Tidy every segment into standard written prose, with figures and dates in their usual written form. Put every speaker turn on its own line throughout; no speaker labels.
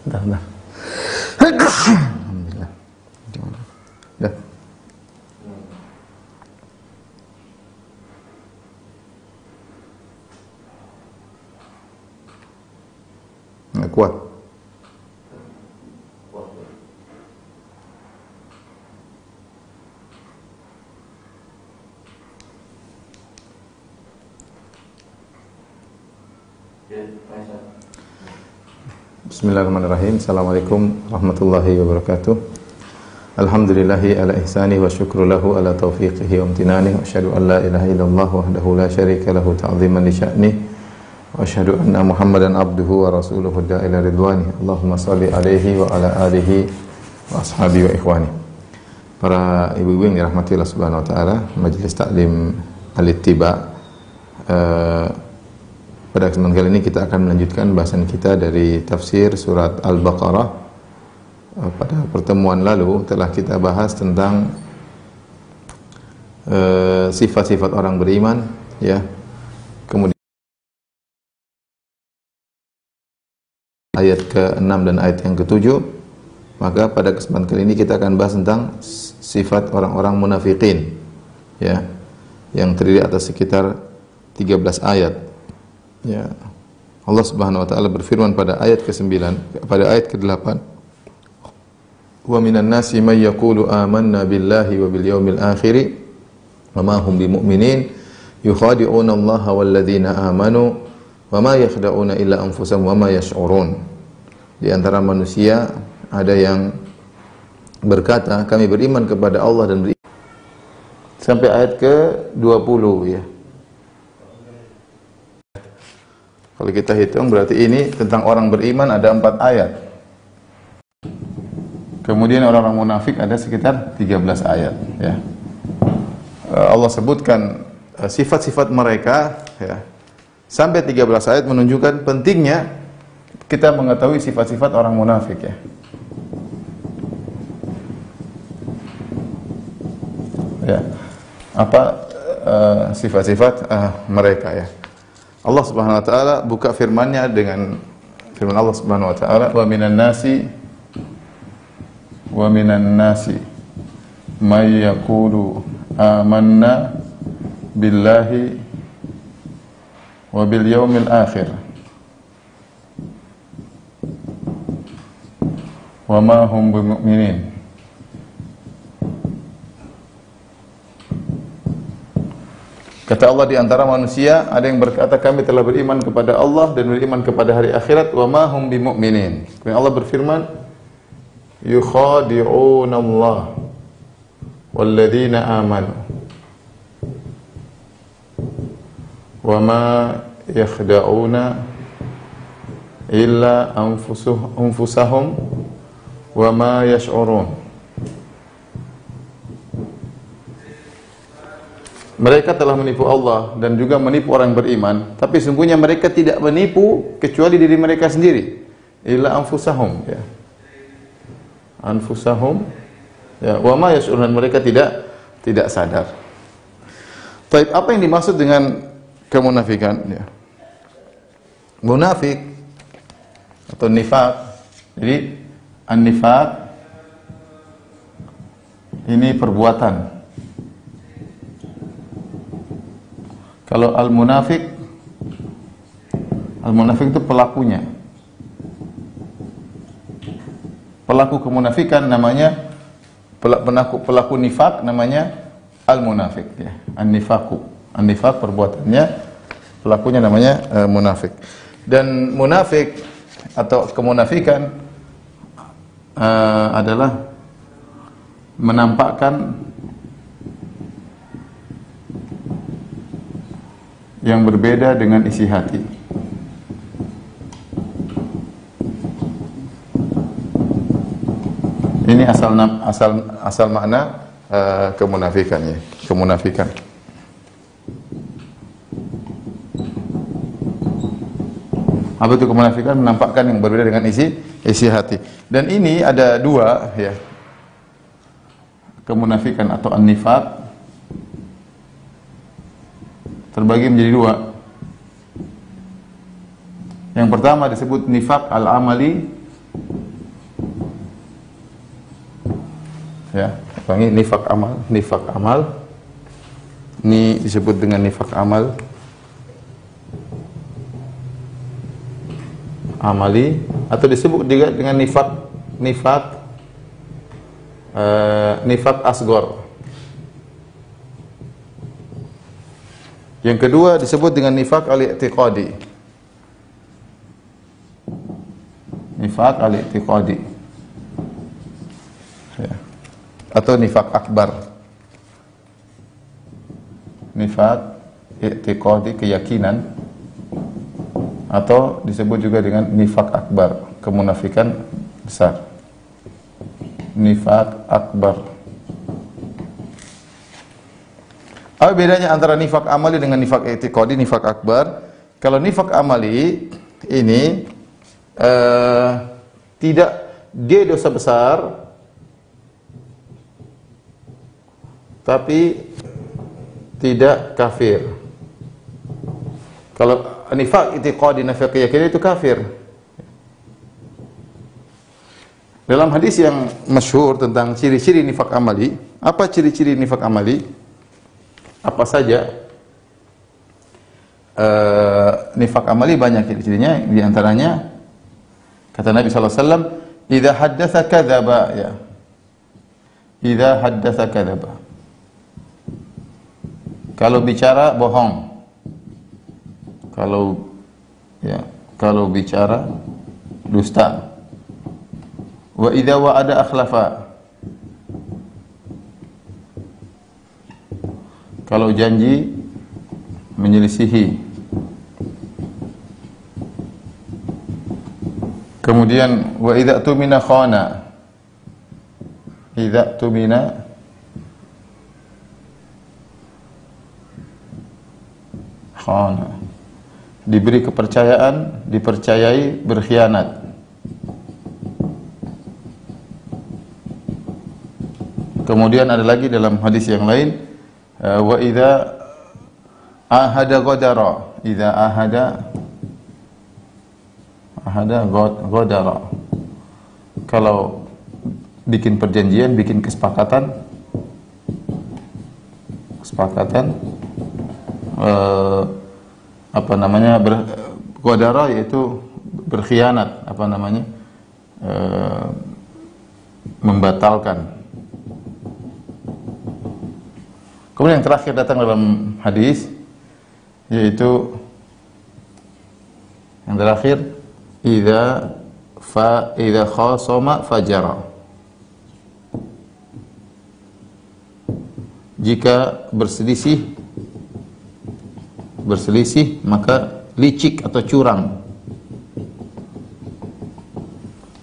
Bentar, bentar. Alhamdulillah. Dah. Nggak kuat. Bismillahirrahmanirrahim. Assalamualaikum warahmatullahi wabarakatuh. Alhamdulillahi ala ihsani wa syukru lahu ala taufiqihi wa amtinani. Wa asyhadu an la ilaha illallah wahdahu la syarika lahu ta'ziman li sya'ni. Wa asyhadu anna Muhammadan abduhu wa rasuluhu da'ila ridwani. Allahumma salli alaihi wa ala alihi wa ashabihi wa ikhwani. Para ibu-ibu yang dirahmati Allah Subhanahu wa taala, Majelis Taklim Al-Ittiba, pada kesempatan kali ini kita akan melanjutkan bahasan kita dari tafsir surat Al-Baqarah. Pada pertemuan lalu telah kita bahas tentang sifat-sifat orang beriman, ya. Kemudian ayat ke-6 dan ayat yang ke-7. Maka pada kesempatan kali ini kita akan bahas tentang sifat orang-orang munafikin, ya, yang terdiri atas sekitar 13 ayat. Ya, Allah Subhanahu wa taala berfirman pada ayat ke-9, pada ayat ke-8, "Wa minan nasi may yaqulu amanna billahi wa bil yaumil akhir wa ma hum bimu'minin yukhadi'una Allah wal ladzina amanu wa ma yakhda'una illa anfusahum wa ma yash'urun." Di antara manusia ada yang berkata, kami beriman kepada Allah dan beriman, sampai ayat ke-20, ya. Kalau kita hitung berarti ini tentang orang beriman ada 4 ayat. Kemudian orang-orang munafik ada sekitar 13 ayat, ya. Allah sebutkan sifat-sifat mereka, ya. Sampai 13 ayat menunjukkan pentingnya kita mengetahui sifat-sifat orang munafik, ya. Ya. Apa sifat-sifat mereka, ya. Allah Subhanahu wa taala buka firman-Nya dengan firman Allah Subhanahu wa taala, wa minan nasi may yaqulu amanna billahi wa bil yaumil akhir wa ma hum bimu'minin. Kata Allah, di antara manusia ada yang berkata kami telah beriman kepada Allah dan beriman kepada hari akhirat, wa ma hum bimu'minin. Kemudian Allah berfirman, yukhadi'una Allah wal ladzina amanu wa ma yakhda'una illa anfusahum wa ma yash'urun. Mereka telah menipu Allah dan juga menipu orang beriman, tapi sungguhnya mereka tidak menipu kecuali diri mereka sendiri. Illa anfusahum, ya. Anfusahum, ya, wa ma yash'urun, mereka tidak sadar. Baik, apa yang dimaksud dengan kemunafikan, ya? Munafik atau nifaq. Jadi an-nifaq ini perbuatan. Kalau al-munafik itu pelakunya. Pelaku kemunafikan namanya pelaku nifak namanya al-munafik, ya. An-nifaq perbuatannya, pelakunya namanya munafik. Dan munafik atau kemunafikan adalah menampakkan yang berbeda dengan isi hati. Ini asal makna kemunafikan, ya. Kemunafikan. Apa itu kemunafikan? Menampakkan yang berbeda dengan isi hati. Dan ini ada 2, ya. Kemunafikan atau an-nifaq terbagi menjadi 2. Yang pertama disebut nifaq al-amali Ya, ulangi, nifak amal, nifak amal. Ini disebut dengan nifak amal. Amali, atau disebut juga dengan nifak asgor. Yang kedua disebut dengan nifak al-i'tiqadi. Nifak al-i'tiqadi. Ya. Atau nifak akbar. Nifak i'tiqadi, keyakinan. Atau disebut juga dengan nifak akbar, kemunafikan besar. Nifak akbar. Apa bedanya antara nifak amali dengan nifak i'tiqadi, nifak akbar? Kalau nifak amali ini tidak, dia dosa besar tapi tidak kafir. Kalau nifak i'tiqadi, nifak keyakinan itu kafir. Dalam hadis yang masyhur tentang ciri-ciri nifak amali, apa ciri-ciri nifak amali? Apa saja? Nifak amali banyak ciri-cirinya, di antaranya kata Nabi sallallahu alaihi wasallam, "Idza haddatsa kadzaba," ya. Idza haddatsa kadzaba. Kalau bicara bohong. Kalau bicara dusta. Wa idza wa'ada akhlafa. Kalau janji menyelisihi. Kemudian wa idza tumina khana. Idza tumina khana. Diberi kepercayaan, dipercayai, berkhianat. Kemudian ada lagi dalam hadis yang lain, wa idza ahada ghadara, idza ahada ghadara. Kalau bikin perjanjian, bikin kesepakatan ghadara yaitu berkhianat, membatalkan. Kemudian yang terakhir datang dalam hadis, yaitu yang terakhir, idza khasama fajara. Jika berselisih maka licik atau curang.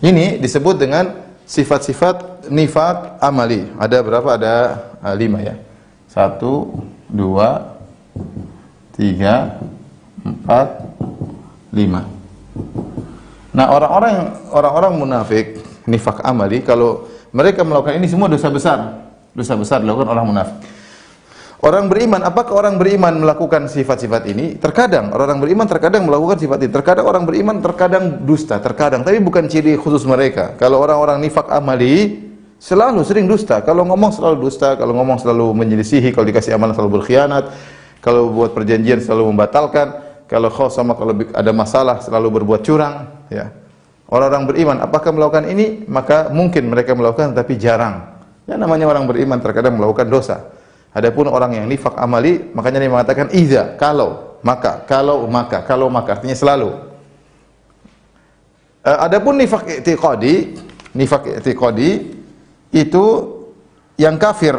Ini disebut dengan sifat-sifat nifak amali. Ada berapa? Ada 5 ya. 1, 2, 3, 4, 5. Nah, orang-orang munafik, nifak amali, kalau mereka melakukan ini semua dosa besar dilakukan orang munafik. Orang beriman, apakah orang beriman melakukan sifat-sifat ini? Terkadang orang beriman melakukan sifat ini. Terkadang orang beriman dusta, tapi bukan ciri khusus mereka. Kalau orang-orang nifak amali sering dusta. Kalau ngomong selalu dusta, kalau ngomong selalu menyelisihi, kalau dikasih amalan selalu berkhianat, kalau buat perjanjian selalu membatalkan, kalau ada masalah selalu berbuat curang, ya. Orang-orang beriman apakah melakukan ini? Maka mungkin mereka melakukan, tapi jarang. Ya, namanya orang beriman terkadang melakukan dosa. Adapun orang yang nifak amali, makanya dia mengatakan idza, kalau maka artinya selalu. Adapun nifak i'tiqadi itu yang kafir.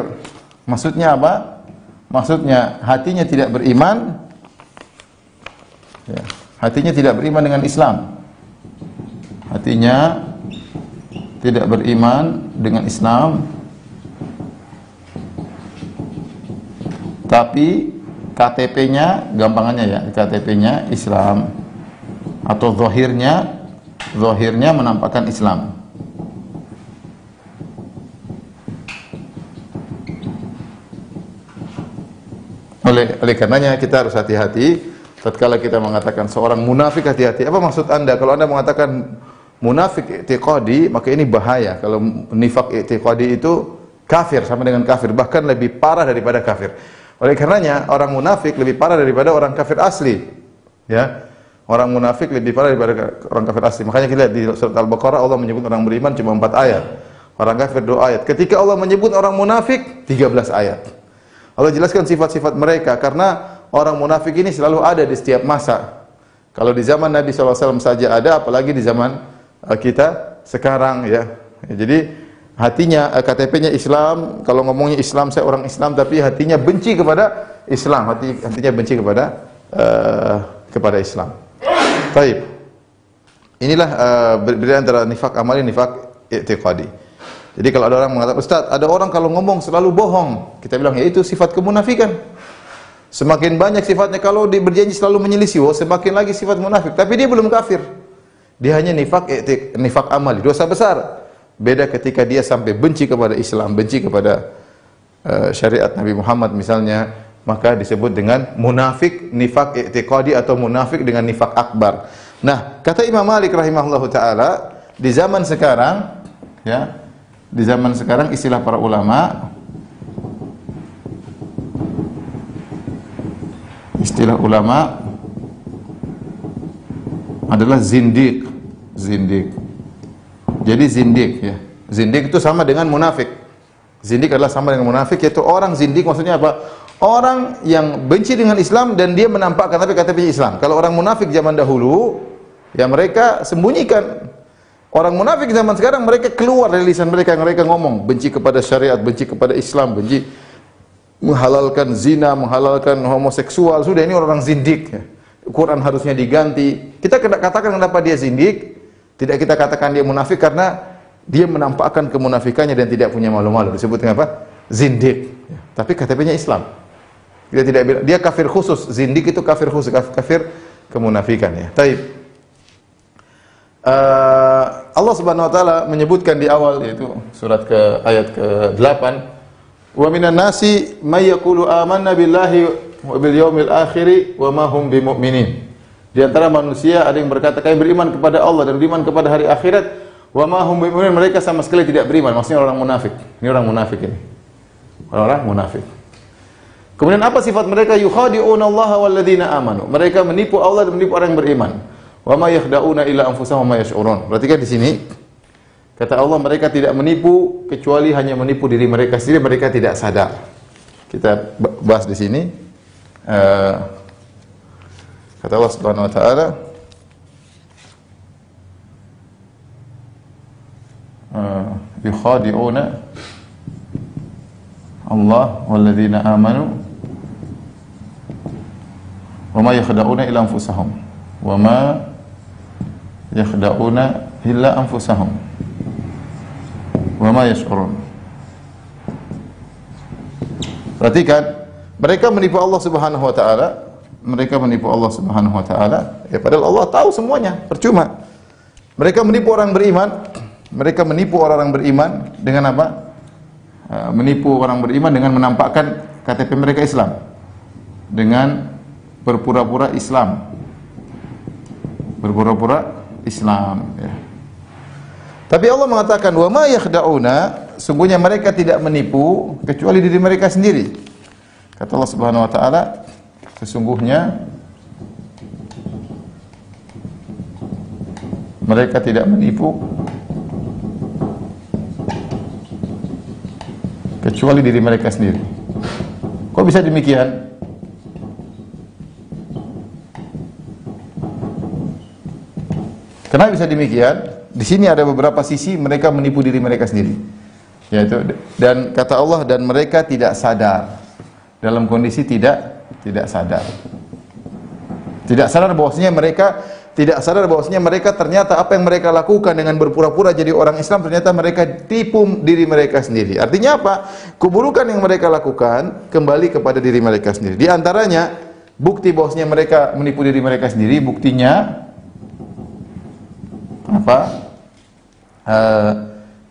Maksudnya apa? Maksudnya hatinya tidak beriman, ya, hatinya tidak beriman dengan Islam. Hatinya tidak beriman dengan Islam, tapi KTP-nya, gampangannya ya, KTP-nya Islam, atau zahirnya menampakkan Islam. Oleh karenanya kita harus hati-hati tatkala kita mengatakan seorang munafik, hati-hati. Apa maksud Anda? Kalau Anda mengatakan munafik i'tiqadi, maka ini bahaya. Kalau nifak i'tiqadi itu kafir, sama dengan kafir, bahkan lebih parah daripada kafir. Oleh karenanya orang munafik lebih parah daripada orang kafir asli. Ya. Orang munafik lebih parah daripada orang kafir asli. Makanya kita lihat di surat Al-Baqarah Allah menyebut orang beriman cuma 4 ayat. Orang kafir 2 ayat. Ketika Allah menyebut orang munafik 13 ayat. Allah jelaskan sifat-sifat mereka karena orang munafik ini selalu ada di setiap masa. Kalau di zaman Nabi SAW saja ada, apalagi di zaman kita sekarang ya. Jadi hatinya, KTP-nya Islam, kalau ngomongnya Islam, saya orang Islam, tapi hatinya benci kepada Islam, hatinya benci kepada Islam. Baik. Inilah berbeda antara nifak amali, nifak i'tiqadi. Jadi kalau ada orang mengatakan, Ustaz, ada orang kalau ngomong selalu bohong, kita bilang ya itu sifat kemunafikan. Semakin banyak sifatnya, kalau dia berjanji selalu menyelisih, semakin lagi sifat munafik. Tapi dia belum kafir. Dia hanya nifak amali, dosa besar. Beda ketika dia sampai benci kepada Islam, benci kepada syariat Nabi Muhammad misalnya, maka disebut dengan munafik nifak i'tiqadi atau munafik dengan nifak akbar. Nah, kata Imam Malik rahimahullahu taala, di zaman sekarang ya, di zaman sekarang istilah para ulama, istilah ulama adalah zindiq. Jadi zindik ya. Zindik itu sama dengan munafik. Zindik adalah sama dengan munafik, yaitu orang zindik maksudnya apa? Orang yang benci dengan Islam dan dia menampakkan tapi KTP-nya Islam. Kalau orang munafik zaman dahulu, ya mereka sembunyikan. Orang munafik zaman sekarang mereka keluar dari lisan mereka, mereka ngomong benci kepada syariat, benci kepada Islam, benci menghalalkan zina, menghalalkan homoseksual. Sudah, ini orang zindik ya. Quran harusnya diganti. Kita katakan kenapa dia zindik? Tidak kita katakan dia munafik karena dia menampakkan kemunafikannya dan tidak punya malu-malu. Disebut dengan apa? Zindik. Ya. Tapi KTP-nya Islam. Dia tidak bilang, dia kafir khusus. Zindik itu kafir khusus, kafir kemunafikan ya. Taib. Allah Subhanahu wa taala menyebutkan di awal, yaitu surat ayat ke-8, wa minan nasi may yaqulu amanna billahi wa bil yaumil akhir wa ma hum bimumin. Di antara manusia ada yang berkata kami beriman kepada Allah dan beriman kepada hari akhirat, wa ma hum bimumin, mereka sama sekali tidak beriman. Maksudnya orang munafik. Ini orang munafik ini. Orang munafik. Kemudian apa sifat mereka? Yukhadi'una Allah wal ladzina amanu. Mereka menipu Allah dan menipu orang yang beriman. Wa ma yakhda'una illa anfusahum wa ma yash'urun. Perhatikan di sini. Kata Allah, mereka tidak menipu kecuali hanya menipu diri mereka sendiri, mereka tidak sadar. Kita bahas di sini. Kata Allah Subhanahu wa taala, yukhadi'una Allah wal ladzina amanu wa ma yakhda'una illa anfusahum wa ma yakhda'una illa anfusahum wa ma yash'urun. Perhatikan, mereka menipu Allah Subhanahu wa taala. Mereka menipu Allah Subhanahu wa taala, ya padahal Allah tahu semuanya, percuma. Mereka menipu orang beriman. Mereka menipu orang beriman dengan apa? Menipu orang beriman dengan menampakkan KTP mereka Islam. Dengan berpura-pura Islam. Berpura-pura Islam ya. Tapi Allah mengatakan, wa ma yakhda'una, sungguhnya mereka tidak menipu kecuali diri mereka sendiri. Kata Allah Subhanahu wa taala, sesungguhnya mereka tidak menipu kecuali diri mereka sendiri. Kok bisa demikian? Kenapa bisa demikian? Di sini ada beberapa sisi mereka menipu diri mereka sendiri. Yaitu, dan kata Allah, dan mereka tidak sadar. Dalam kondisi tidak sadar. Tidak sadar bahwasanya mereka ternyata apa yang mereka lakukan dengan berpura-pura jadi orang Islam, ternyata mereka tipu diri mereka sendiri. Artinya apa? Keburukan yang mereka lakukan kembali kepada diri mereka sendiri. Di antaranya bukti bahwasanya mereka menipu diri mereka sendiri, buktinya apa?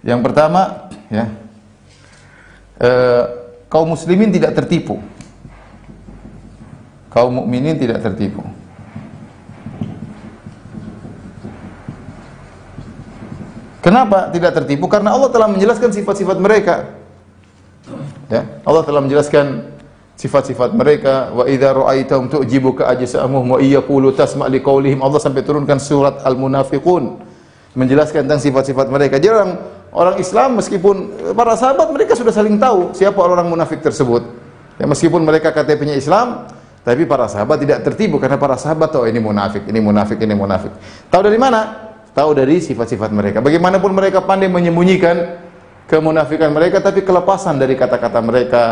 Yang pertama ya, kaum muslimin tidak tertipu. Kaum mukminin tidak tertipu. Kenapa tidak tertipu? Karena Allah telah menjelaskan sifat-sifat mereka. Ya, Allah telah menjelaskan sifat-sifat mereka. Wa idza ra'aitahum tu'jibuka ajsamuhum wa iyyaqulu tasma' liqaulihim. Allah sampai turunkan surat Al-Munafiqun menjelaskan tentang sifat-sifat mereka. Jadi orang Islam meskipun para sahabat mereka sudah saling tahu siapa orang munafik tersebut. Ya, meskipun mereka KTP-nya Islam, tapi para sahabat tidak tertipu karena para sahabat tahu ini munafik, ini munafik, ini munafik. Tahu dari mana? Tahu dari sifat-sifat mereka. Bagaimanapun mereka pandai menyembunyikan kemunafikan mereka, tapi kelepasan dari kata-kata mereka,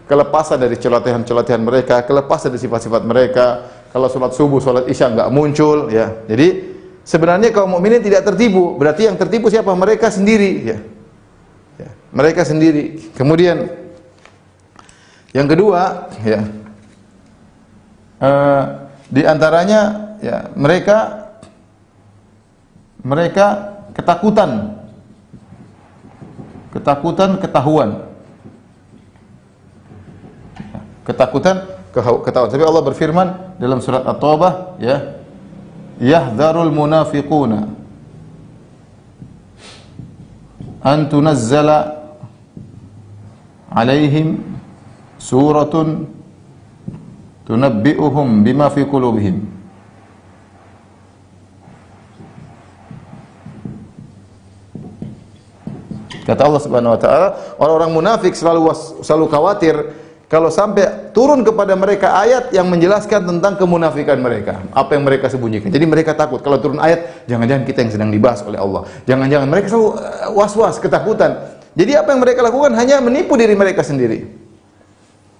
kelepasan dari celotehan-celotehan mereka, kelepasan dari sifat-sifat mereka. Kalau sholat subuh, sholat isya enggak muncul, ya. Jadi sebenarnya kaum mukminin tidak tertipu. Berarti yang tertipu siapa? Mereka sendiri, ya. Ya, mereka sendiri. Kemudian yang kedua, ya, di antaranya, ya, mereka ketakutan ketahuan. Ketakutan ketahuan. Tapi Allah berfirman dalam surat At-Taubah, ya, yahdharul munafiquna an tunazzala alaihim suratun tunabbi'uhum bima fi qulubihim. Kata Allah Subhanahu wa taala, orang-orang munafik selalu khawatir kalau sampai turun kepada mereka ayat yang menjelaskan tentang kemunafikan mereka, apa yang mereka sembunyikan. Jadi mereka takut kalau turun ayat, jangan-jangan kita yang sedang dibahas oleh Allah. Jangan-jangan mereka selalu was-was, ketakutan. Jadi apa yang mereka lakukan hanya menipu diri mereka sendiri.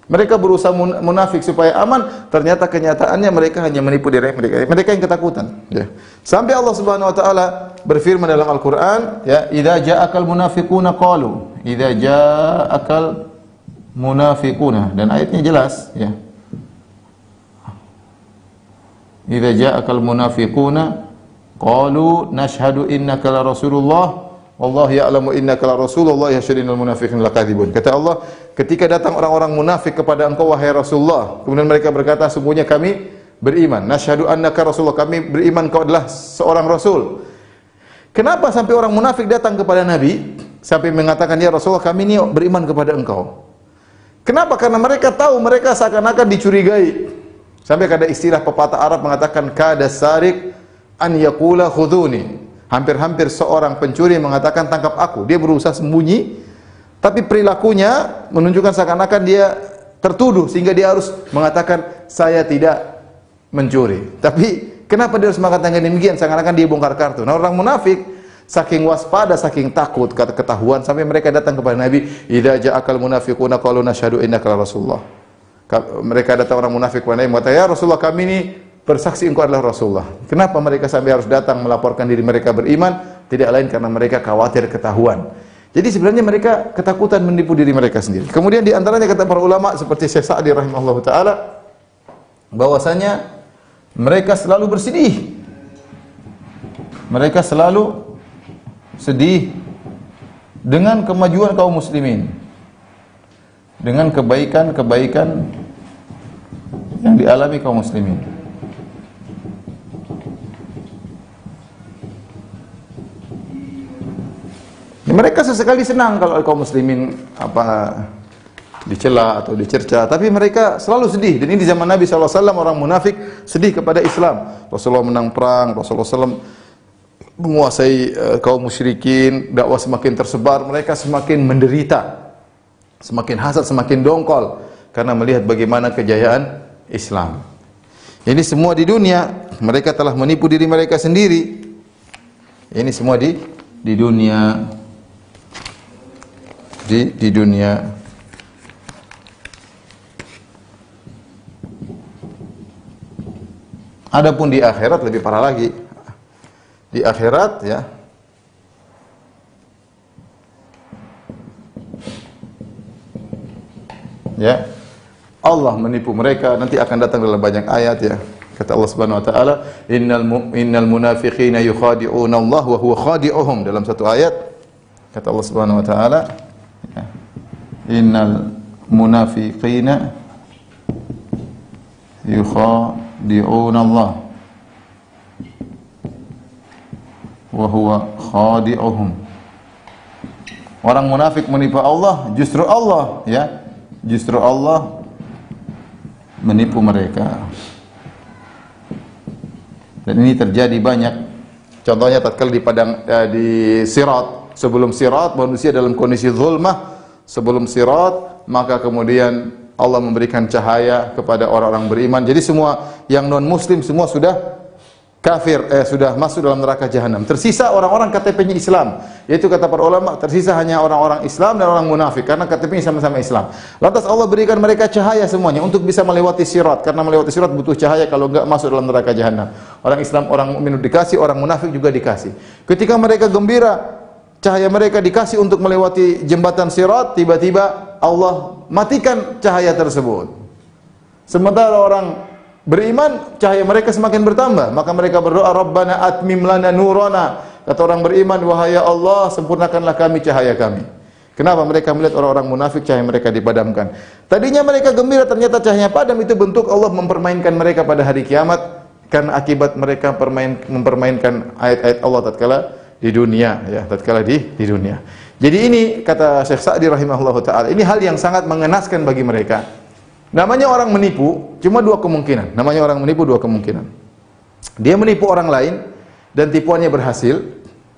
Mereka berusaha munafik supaya aman, ternyata kenyataannya mereka hanya menipu diri mereka. Mereka yang ketakutan, ya. Sampai Allah Subhanahu wa taala berfirman dalam Al-Qur'an, ya, idza ja'akal munafiquna qalu, idza ja'akal munafiquna, dan ayatnya jelas, ya. Idza ja'akal munafiquna qalu nashhadu innaka la rasulullah wallahu ya'lamu innaka la rasulullah yashhadu innal munafiqina lakadzibun. Kata Allah, ketika datang orang-orang munafik kepada engkau wahai Rasulullah, kemudian mereka berkata, sungguhnya kami beriman, nasyhadu annaka rasulullah, kami beriman kau adalah seorang rasul. Kenapa sampai orang munafik datang kepada Nabi sampai mengatakan, ya Rasulullah, kami ini beriman kepada engkau? Kenapa? Karena mereka tahu mereka seakan-akan dicurigai. Sampai ada istilah pepatah Arab mengatakan kada sarik an yaqula khuduni. Hampir-hampir seorang pencuri mengatakan tangkap aku. Dia berusaha sembunyi, tapi perilakunya menunjukkan seakan-akan dia tertuduh sehingga dia harus mengatakan saya tidak mencuri. Tapi kenapa dia harus mengatakan demikian? Seakan-akan dia bongkar kartu. Nah, orang munafik saking waspada, saking takut ketahuan sampai mereka datang kepada Nabi, idza ja'akal munafiquna qalu nashhadu innaka rasulullah. Mereka datang orang munafik kepada Nabi mengatakan, ya Rasulullah, kami ini bersaksi engkau adalah Rasulullah. Kenapa mereka sampai harus datang melaporkan diri mereka beriman? Tidak lain karena mereka khawatir ketahuan. Jadi sebenarnya mereka ketakutan menipu diri mereka sendiri. Kemudian di antaranya kata para ulama seperti Syekh Sa'di rahimahullahu taala, bahwasanya mereka selalu bersedih. Mereka selalu sedih dengan kemajuan kaum muslimin, dengan kebaikan-kebaikan yang dialami kaum muslimin. Mereka sesekali senang kalau kaum muslimin dicela atau dicerca, tapi mereka selalu sedih. Dan ini di zaman Nabi SAW orang munafik sedih kepada Islam. Rasulullah menang perang, Rasulullah SAW menguasai kaum musyrikin, dakwah semakin tersebar, mereka semakin menderita, semakin hasad, semakin dongkol karena melihat bagaimana kejayaan Islam. Ini semua di dunia, mereka telah menipu diri mereka sendiri. Ini semua di dunia. Di dunia. Adapun di akhirat lebih parah lagi. Di akhirat, ya, Allah menipu mereka. Nanti akan datang dalam banyak ayat, ya. Kata Allah Subhanahu wa taala, innal munafiqina yukhadi'una Allah wa huwa khadi'uhum, dalam satu ayat. Kata Allah Subhanahu wa taala, innal munafiqina yukhadi'una Allah wa huwa khadi'uhum Orang munafik menipu Allah, justru Allah menipu mereka. Dan ini terjadi banyak. Contohnya tatkala di di Sirat, sebelum Sirat manusia dalam kondisi zulmah, sebelum Sirat maka kemudian Allah memberikan cahaya kepada orang-orang beriman. Jadi semua yang non muslim semua sudah kafir, sudah masuk dalam neraka jahanam. Tersisa orang-orang KTP-nya Islam. Yaitu kata para ulama, tersisa hanya orang-orang Islam dan orang munafik karena KTP-nya sama-sama Islam. Lantas Allah berikan mereka cahaya semuanya untuk bisa melewati Sirat, karena melewati Sirat butuh cahaya, kalau enggak masuk dalam neraka jahanam. Orang Islam, orang mukmin dikasih, orang munafik juga dikasih. Ketika mereka gembira, cahaya mereka dikasih untuk melewati jembatan Sirat, tiba-tiba Allah matikan cahaya tersebut. Sementara orang beriman, cahaya mereka semakin bertambah. Maka mereka berdoa, Rabbana atmim lana nurana. Kata orang beriman, wahai Allah, sempurnakanlah kami cahaya kami. Kenapa? Mereka melihat orang-orang munafik, cahaya mereka dipadamkan. Tadinya mereka gembira, ternyata cahayanya padam. Itu bentuk Allah mempermainkan mereka pada hari kiamat, karena akibat mereka mempermainkan ayat-ayat Allah tatkala di dunia, ya, tatkala di dunia. Jadi ini kata Syekh Sa'di rahimahullahu taala, ini hal yang sangat mengenaskan bagi mereka. Namanya orang menipu cuma dua kemungkinan. Dia menipu orang lain dan tipuannya berhasil,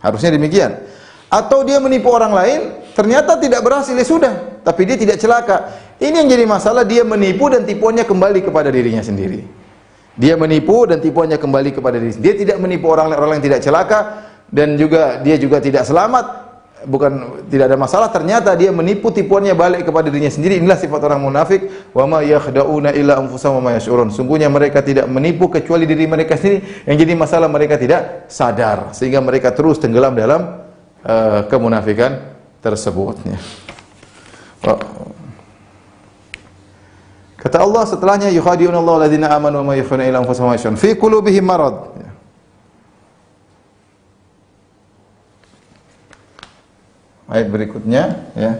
harusnya demikian. Atau dia menipu orang lain, ternyata tidak berhasil, ya sudah, tapi dia tidak celaka. Ini yang jadi masalah, dia menipu dan tipuannya kembali kepada dirinya sendiri. Dia menipu dan tipuannya kembali kepada dirinya sendiri. Dia tidak menipu orang yang tidak celaka, dan juga dia juga tidak selamat. Bukan tidak ada masalah, ternyata dia menipu, tipuannya balik kepada dirinya sendiri. Inilah sifat orang munafik. Wa ma yakhda'una illa anfusahum wa ma yash'urun. Sungguhnya mereka tidak menipu kecuali diri mereka sendiri. Yang jadi masalah, mereka tidak sadar, sehingga mereka terus tenggelam dalam kemunafikan tersebut. Kata Allah setelahnya, yukhadi'unallahu alladzina amanu wa ma yakhda'una illa anfusahum wa ma yash'urun fi qulubihim marad. Ayat berikutnya, ya,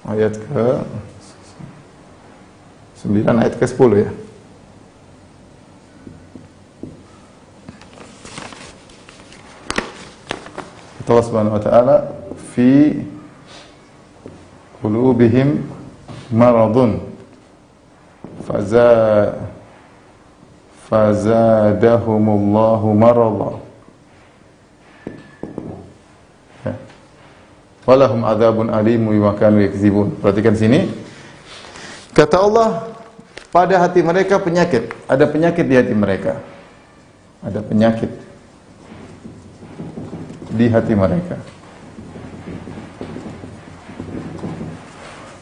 ayat ke 9, ayat ke 10, ya. Allah Subhanahu wa taala, fi qulubihim maradun fazadahumullahu marada walahum adzabun alim bima kanu yakzibun. Perhatikan sini. Kata Allah, pada hati mereka penyakit. Ada penyakit di hati mereka. Ada penyakit di hati mereka.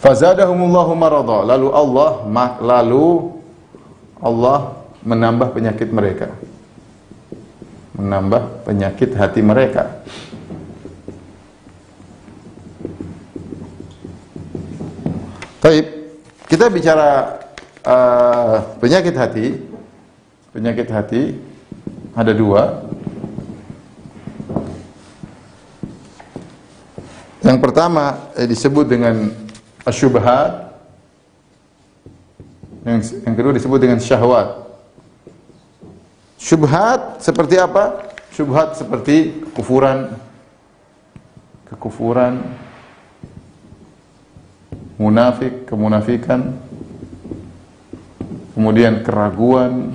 Fazadahumullahu marada. Lalu Allah menambah penyakit mereka. Menambah penyakit hati mereka. Baik, kita bicara penyakit hati. Penyakit hati ada dua. Yang pertama disebut dengan asyubhat. Yang kedua disebut dengan syahwat. Syubhat seperti apa? Syubhat seperti kekufuran, munafik, kemunafikan, kemudian keraguan,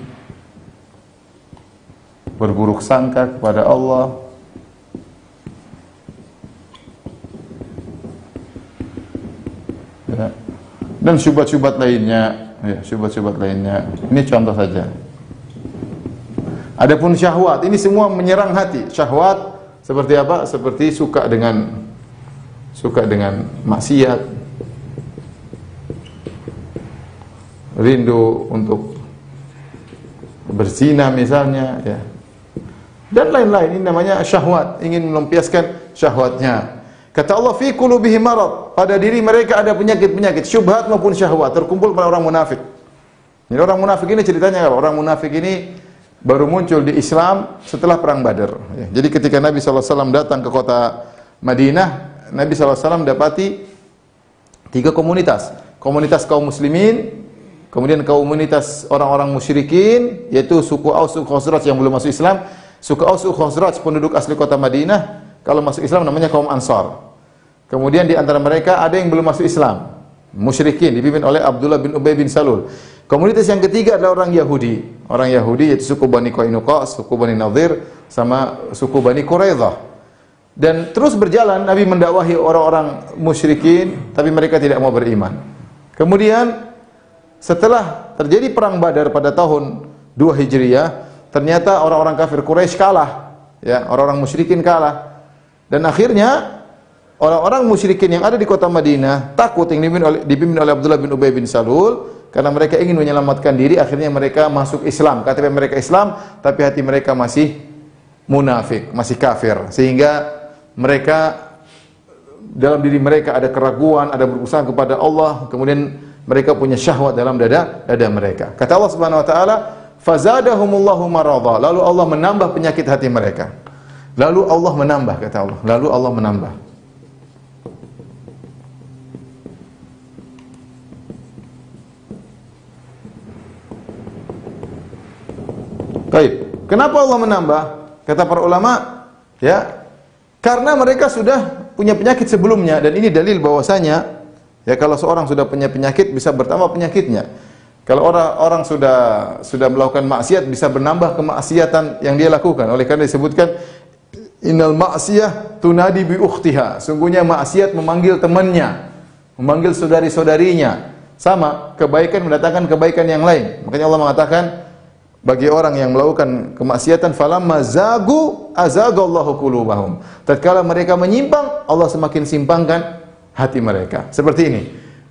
berburuk sangka kepada Allah, ya, dan syubhat-syubhat lainnya, ya, syubhat-syubhat lainnya. Ini contoh saja. Adapun syahwat, ini semua menyerang hati. Syahwat seperti apa? Seperti suka dengan maksiat, rindu untuk berzina misalnya, ya, dan lain-lain. Ini namanya syahwat, ingin melampiaskan syahwatnya. Kata Allah, fi qulubihim marad, pada diri mereka ada penyakit-penyakit, syubhat maupun syahwat, terkumpul pada orang munafik. Jadi orang munafik ini ceritanya apa? Orang munafik ini baru muncul di Islam setelah perang Badar. Jadi ketika Nabi SAW datang ke kota Madinah, Nabi SAW dapati 3 komunitas. Komunitas kaum muslimin, kemudian komunitas orang-orang musyrikin, yaitu suku Aus, suku Khazraj yang belum masuk Islam. Suku Aus, suku Khazraj penduduk asli kota Madinah, kalau masuk Islam namanya kaum Ansar. Kemudian di antara mereka ada yang belum masuk Islam, musyrikin dipimpin oleh Abdullah bin Ubay bin Salul. Komunitas yang ketiga adalah orang Yahudi. Orang Yahudi yaitu suku Bani Qainuqa, suku Bani Nadir, sama suku Bani Quraidah. Dan terus berjalan Nabi mendakwahi orang-orang musyrikin, tapi mereka tidak mau beriman. Kemudian setelah terjadi perang Badar pada tahun 2 Hijriah, ternyata orang-orang kafir Quraisy kalah, ya, orang-orang musyrikin kalah. Dan akhirnya orang-orang musyrikin yang ada di kota Madinah takut, yang dipimpin oleh Abdullah bin Ubay bin Salul, karena mereka ingin menyelamatkan diri. Akhirnya mereka masuk Islam. KTP mereka Islam, tapi hati mereka masih munafik, masih kafir. Sehingga mereka, dalam diri mereka ada keraguan, ada berusaha kepada Allah. Kemudian mereka punya syahwat dalam dada mereka. Kata Allah Subhanahu wa taala, "Fazadahumullahu maradha." Lalu Allah menambah penyakit hati mereka. Lalu Allah menambah, kata Allah. Lalu Allah menambah. Baik. Kenapa Allah menambah? Kata para ulama, ya, karena mereka sudah punya penyakit sebelumnya, dan ini dalil bahwasanya, ya, kalau seorang sudah punya penyakit bisa bertambah penyakitnya. Kalau orang sudah melakukan maksiat bisa bertambah kemaksiatan yang dia lakukan. Oleh karena disebutkan innal ma'siyah tunadi bi ukhtiha. Sungguhnya maksiat memanggil temannya, memanggil saudari-saudarinya. Sama, kebaikan mendatangkan kebaikan yang lain. Makanya Allah mengatakan bagi orang yang melakukan kemaksiatan, falamma zagu azagallahu qulubahum. Tatkala mereka menyimpang, Allah semakin simpangkan hati mereka. Seperti ini.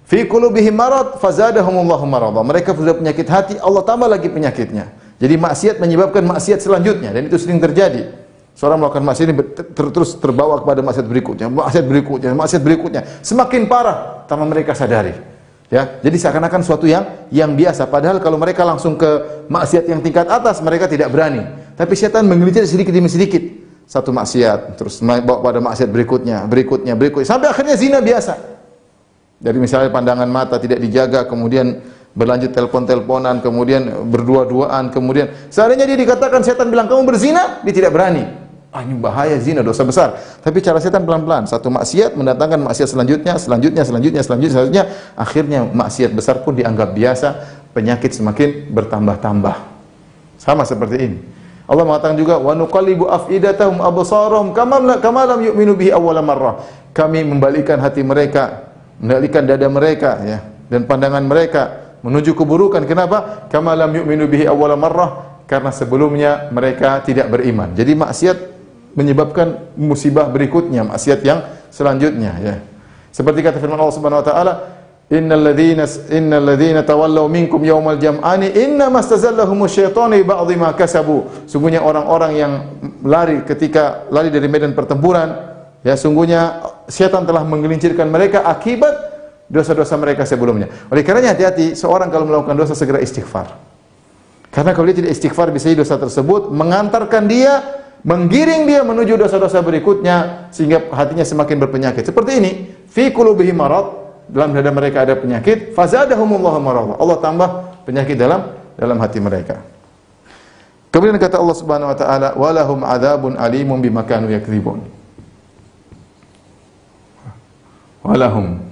Fi qulubihim marad fazadahumullahu marada. Mereka sudah penyakit hati, Allah tambah lagi penyakitnya. Jadi maksiat menyebabkan maksiat selanjutnya, dan itu sering terjadi. Seorang melakukan maksiat ini terus terbawa kepada maksiat berikutnya, maksiat berikutnya, maksiat berikutnya. Semakin parah tanpa mereka sadari. Ya, jadi seakan-akan suatu yang biasa. Padahal kalau mereka langsung ke maksiat yang tingkat atas, mereka tidak berani. Tapi setan menggelincir sedikit demi sedikit. Satu maksiat, terus bawa pada maksiat berikutnya, sampai akhirnya zina biasa. Dari misalnya pandangan mata tidak dijaga, kemudian berlanjut telepon-teleponan, kemudian berdua-duaan, kemudian seandainya dia dikatakan setan bilang kamu berzina, dia tidak berani. Ini bahaya, zina dosa besar. Tapi cara setan pelan-pelan, satu maksiat mendatangkan maksiat selanjutnya, akhirnya maksiat besar pun dianggap biasa, penyakit semakin bertambah-tambah. Sama seperti ini. Allah mengatakan juga wa nuqallibu afidatahum absarahum kama lam yu'minu bihi awwala marrah. Kami membalikkan hati mereka, mendalikkan dada mereka, ya, dan pandangan mereka menuju keburukan. Kenapa? Kama lam yu'minu bihi awwala marrah, karena sebelumnya mereka tidak beriman. Jadi maksiat menyebabkan musibah berikutnya, maksiat yang selanjutnya, ya. Seperti kata firman Allah Subhanahu wa taala, innal ladzina tawallaw minkum yaumal jam'ani innama stazallahumus syaitanu bi ba'dhi ma kasabu. Sungguhnya orang-orang yang lari ketika lari dari medan pertempuran, ya, sungguhnya syaitan telah menggelincirkan mereka akibat dosa-dosa mereka sebelumnya. Oleh karenanya hati-hati, seorang kalau melakukan dosa segera istighfar. Karena kalau dia tidak istighfar, bisa dosa tersebut mengantarkan dia, menggiring dia menuju dosa-dosa berikutnya, sehingga hatinya semakin berpenyakit. Seperti ini, fi qulubihim marad, dalam dada mereka ada penyakit, fazadahumullahu marad. Allah tambah penyakit dalam hati mereka. Kemudian kata Allah Subhanahu wa taala, walahum adzabun alimun bima kanu yakdzibun. Walahum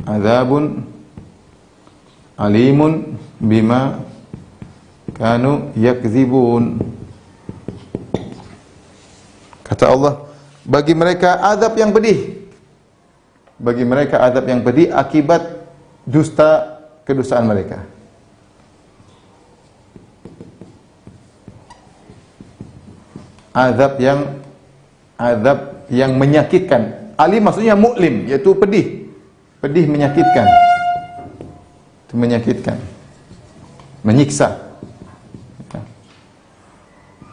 adzabun alimun bima kanu yakdzibun. Kata Allah, bagi mereka azab yang pedih. Bagi mereka azab yang pedih akibat kedustaan mereka. Azab yang menyakitkan. Alim maksudnya mu'lim, yaitu pedih. Pedih menyakitkan. Itu menyakitkan. Menyiksa.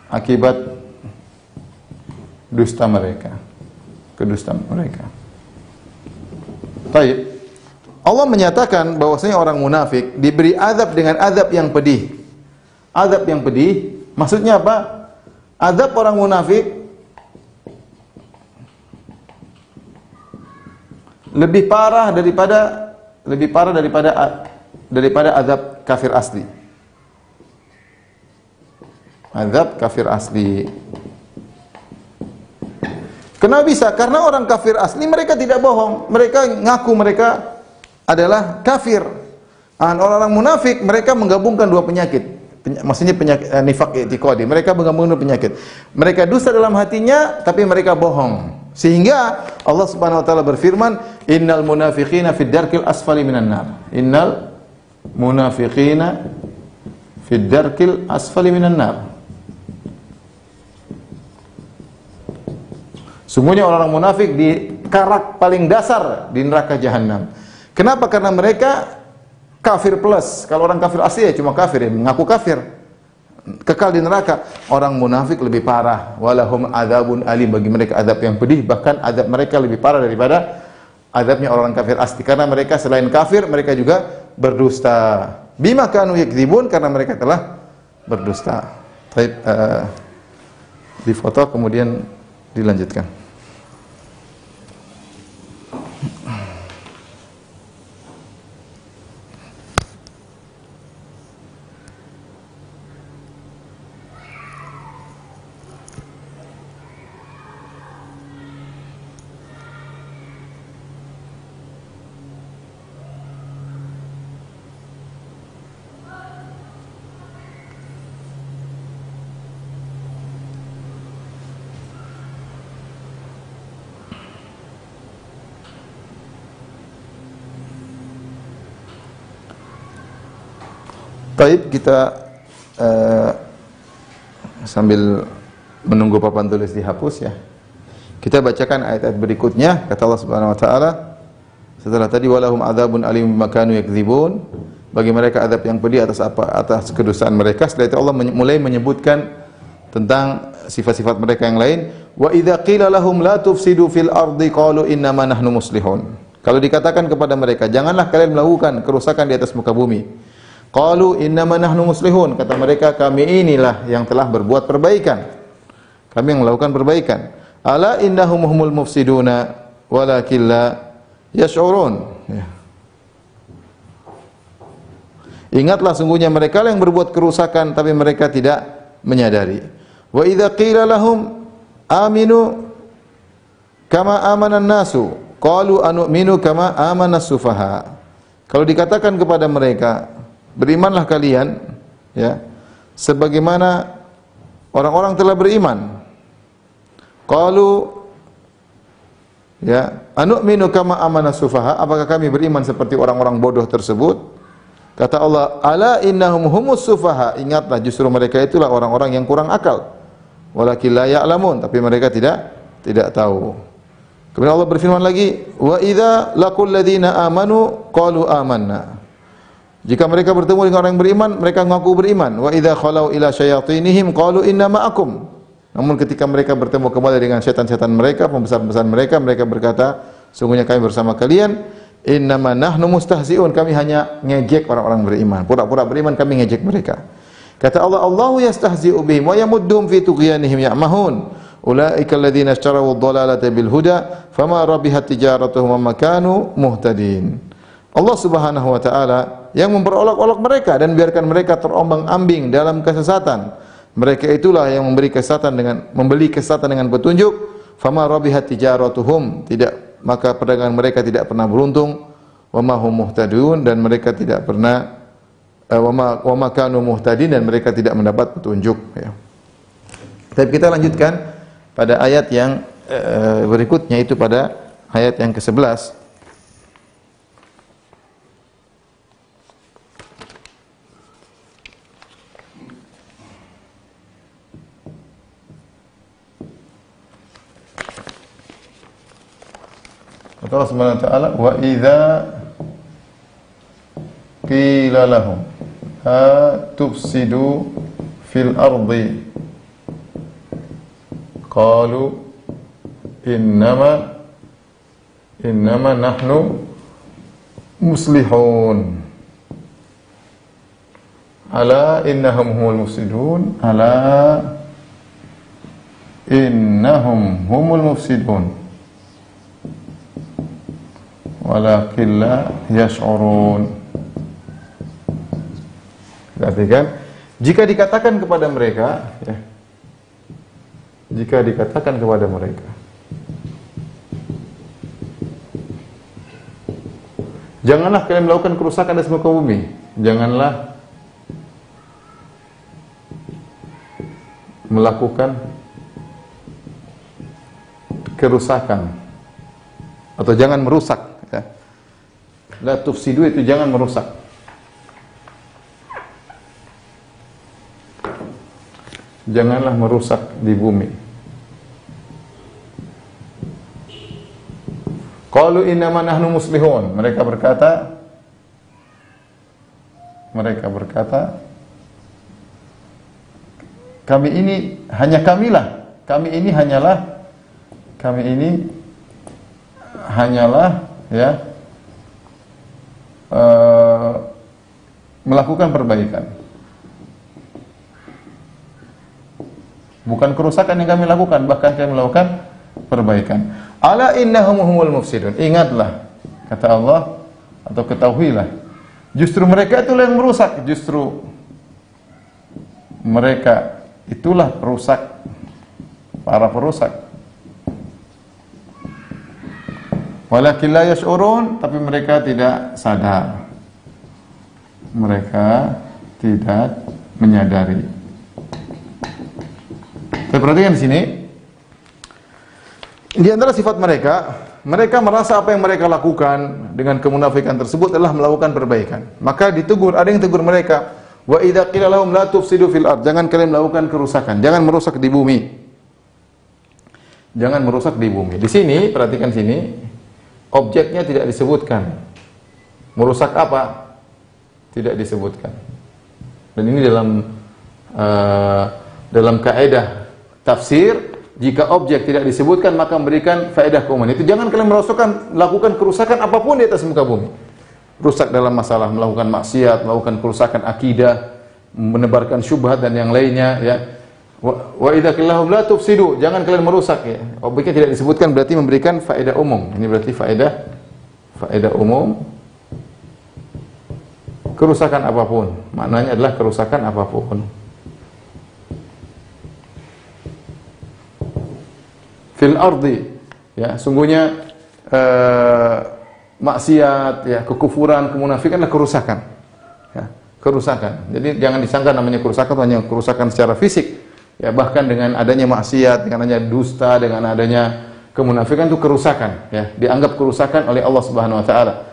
Akibat dusta mereka, kedustaan mereka. Baik. Allah menyatakan bahwasanya orang munafik diberi azab dengan azab yang pedih. Azab yang pedih maksudnya apa? Azab orang munafik lebih parah daripada azab kafir asli. Azab kafir asli. Kenapa bisa? Karena orang kafir asli mereka tidak bohong. Mereka ngaku mereka adalah kafir. Orang-orang munafik mereka menggabungkan dua penyakit. Maksudnya penyakit nifak i'tiqadi. Mereka menggabungkan dua penyakit. Mereka dusta dalam hatinya tapi mereka bohong. Sehingga Allah Subhanahu wa taala berfirman, "Innal munafiqina fid darkil asfali minan nar." Innal munafiqina fid darkil asfali minan nar. Semuanya orang munafik di karak paling dasar di neraka jahanam. Kenapa? Karena mereka kafir plus. Kalau orang kafir asli ya cuma kafir, ya mengaku kafir. Kekal di neraka. Orang munafik lebih parah. Walahum adzabun alim, bagi mereka azab yang pedih, bahkan azab mereka lebih parah daripada azabnya orang kafir asli. Karena mereka selain kafir, mereka juga berdusta. Bima kanu yakdzibun, karena mereka telah berdusta. Baik, difoto kemudian dilanjutkan. Baik, kita sambil menunggu papan tulis dihapus ya. Kita bacakan ayat-ayat berikutnya. Kata Allah Subhanahu wa taala setelah tadi walahum adzabun alim bima kanu yakdzibun, bagi mereka azab yang pedih atas kedustaan mereka. Setelah itu Allah mulai menyebutkan tentang sifat-sifat mereka yang lain. Wa idza qila lahum la tufsidu fil ardi qalu innama nahnu muslihun. Kalau dikatakan kepada mereka, janganlah kalian melakukan kerusakan di atas muka bumi. Qalu innama nahnu muslihun, kata mereka kami inilah yang telah berbuat perbaikan. Kami yang melakukan perbaikan. Ala innahum humul mufsiduna walakin la yash'urun. Ya. Ingatlah sungguhnya mereka yang berbuat kerusakan tapi mereka tidak menyadari. Wa idza qila lahum aminu kama amanan nasu qalu anu'minu kama amanas sufaha. Kalau dikatakan kepada mereka, berimanlah kalian ya sebagaimana orang-orang telah beriman. Qalu ya anu'minu kama amana sufaha, apakah kami beriman seperti orang-orang bodoh tersebut? Kata Allah, ala innahum humus sufaha, ingatlah justru mereka itulah orang-orang yang kurang akal. Walakin la ya'lamun, tapi mereka tidak tahu. Kemudian Allah berfirman lagi, wa idza laqul ladzina amanu qalu amanna. Jika mereka bertemu dengan orang yang beriman, mereka mengaku beriman. Wa idza khalau ila syayatinihim qalu inna ma'akum. Namun ketika mereka bertemu kembali dengan setan-setan mereka, pembesar-pembesar mereka, mereka berkata, sungguhnya kami bersama kalian. Innama nahnu mustahzi'un, kami hanya ngejek orang-orang beriman. Pura-pura beriman, kami ngejek mereka. Kata Allah, Allahu yastahzi'u bihim wa yamudduhum fi tughyanihim ya'mahun. Ulaika alladziina ishtaraw ad-dhalalata bil huda, fama rabihat tijaratuhum wa ma kanu muhtadin. Allah Subhanahu wa taala yang memperolok-olok mereka dan biarkan mereka terombang-ambing dalam kesesatan. Mereka itulah yang membeli kesesatan dengan petunjuk. Fama rabihat tijaratuhum, tidak, maka perdagangan mereka tidak pernah beruntung. Wa ma hum muhtadun, dan mereka tidak pernah wa ma kanu muhtadin, dan mereka tidak mendapat petunjuk ya. Tapi kita lanjutkan pada ayat yang berikutnya, itu pada ayat yang ke-11. Allah Subhanahu wa taala, wa idza qila lahum tufsidu fil ardi qalu innama nahnu muslihun ala innahum humul mufsidun ala innahum humul mufsidun walakin la yash'urun. Perhatikan, jika dikatakan kepada mereka ya, jika dikatakan kepada mereka Janganlah kalian melakukan kerusakan di muka bumi. Janganlah melakukan kerusakan atau jangan merusak, ya. La tufsidu itu jangan merusak. Janganlah merusak di bumi. Qalu innama nahnu muslihun. Mereka berkata, kami ini hanyalah ya melakukan perbaikan. Bukan kerusakan yang kami lakukan, bahkan kami melakukan perbaikan. Ala innahum humul mufsidun. Ingatlah, kata Allah, atau ketahuilah, justru mereka itulah yang merusak, justru mereka itulah perusak, para perusak. Walakin la yash'urun, tapi mereka tidak sadar. Mereka tidak menyadari. Kita perhatikan di sini. Di antara sifat mereka merasa apa yang mereka lakukan dengan kemunafikan tersebut adalah melakukan perbaikan. Maka ditegur, ada yang tegur mereka, wa idza qila lahum la tufsidu fil ard, jangan kalian melakukan kerusakan, jangan merusak di bumi. Jangan merusak di bumi. Di sini, perhatikan sini, objeknya tidak disebutkan. Merusak apa? Tidak disebutkan. Dan ini dalam kaidah tafsir, jika objek tidak disebutkan maka memberikan faedah keumuman. Itu jangan kalian lakukan kerusakan apapun di atas muka bumi. Rusak dalam masalah melakukan maksiat, melakukan kerusakan akidah, menebarkan syubhat dan yang lainnya, ya. Wa idza qila la tufsidu, jangan kalian merusak, ya. Objeknya tidak disebutkan berarti memberikan faedah umum. Ini berarti faedah umum. Kerusakan apapun, maknanya adalah kerusakan apapun. Fil ardi, ya, sungguhnya maksiat, ya, kekufuran, kemunafikan adalah kerusakan, ya, kerusakan. Jadi jangan disangka namanya kerusakan hanya kerusakan secara fisik, ya, bahkan dengan adanya maksiat, dengan adanya dusta, dengan adanya kemunafikan itu kerusakan, ya, dianggap kerusakan oleh Allah Subhanahu Wa Taala.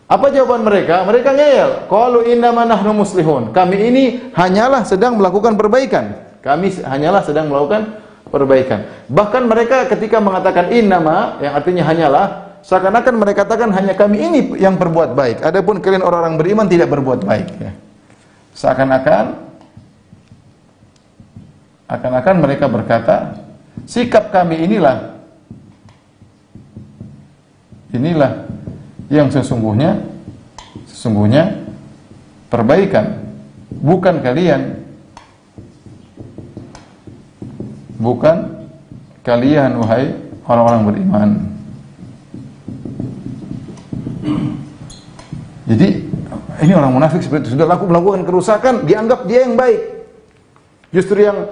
Apa jawaban mereka? Mereka ngeyel. Qalu innama nahnu muslihun. Kami ini hanyalah sedang melakukan perbaikan. Kami hanyalah sedang melakukan perbaikan. Bahkan mereka ketika mengatakan innama, yang artinya hanyalah, seakan-akan mereka katakan hanya kami ini yang berbuat baik. Adapun kalian orang-orang beriman tidak berbuat baik, ya. Seakan-akan mereka berkata, sikap kami inilah yang sesungguhnya perbaikan, bukan kalian. Bukan kalian, wahai orang-orang beriman. Jadi ini orang munafik seperti itu, sudah melakukan kerusakan, dianggap dia yang baik. Justru yang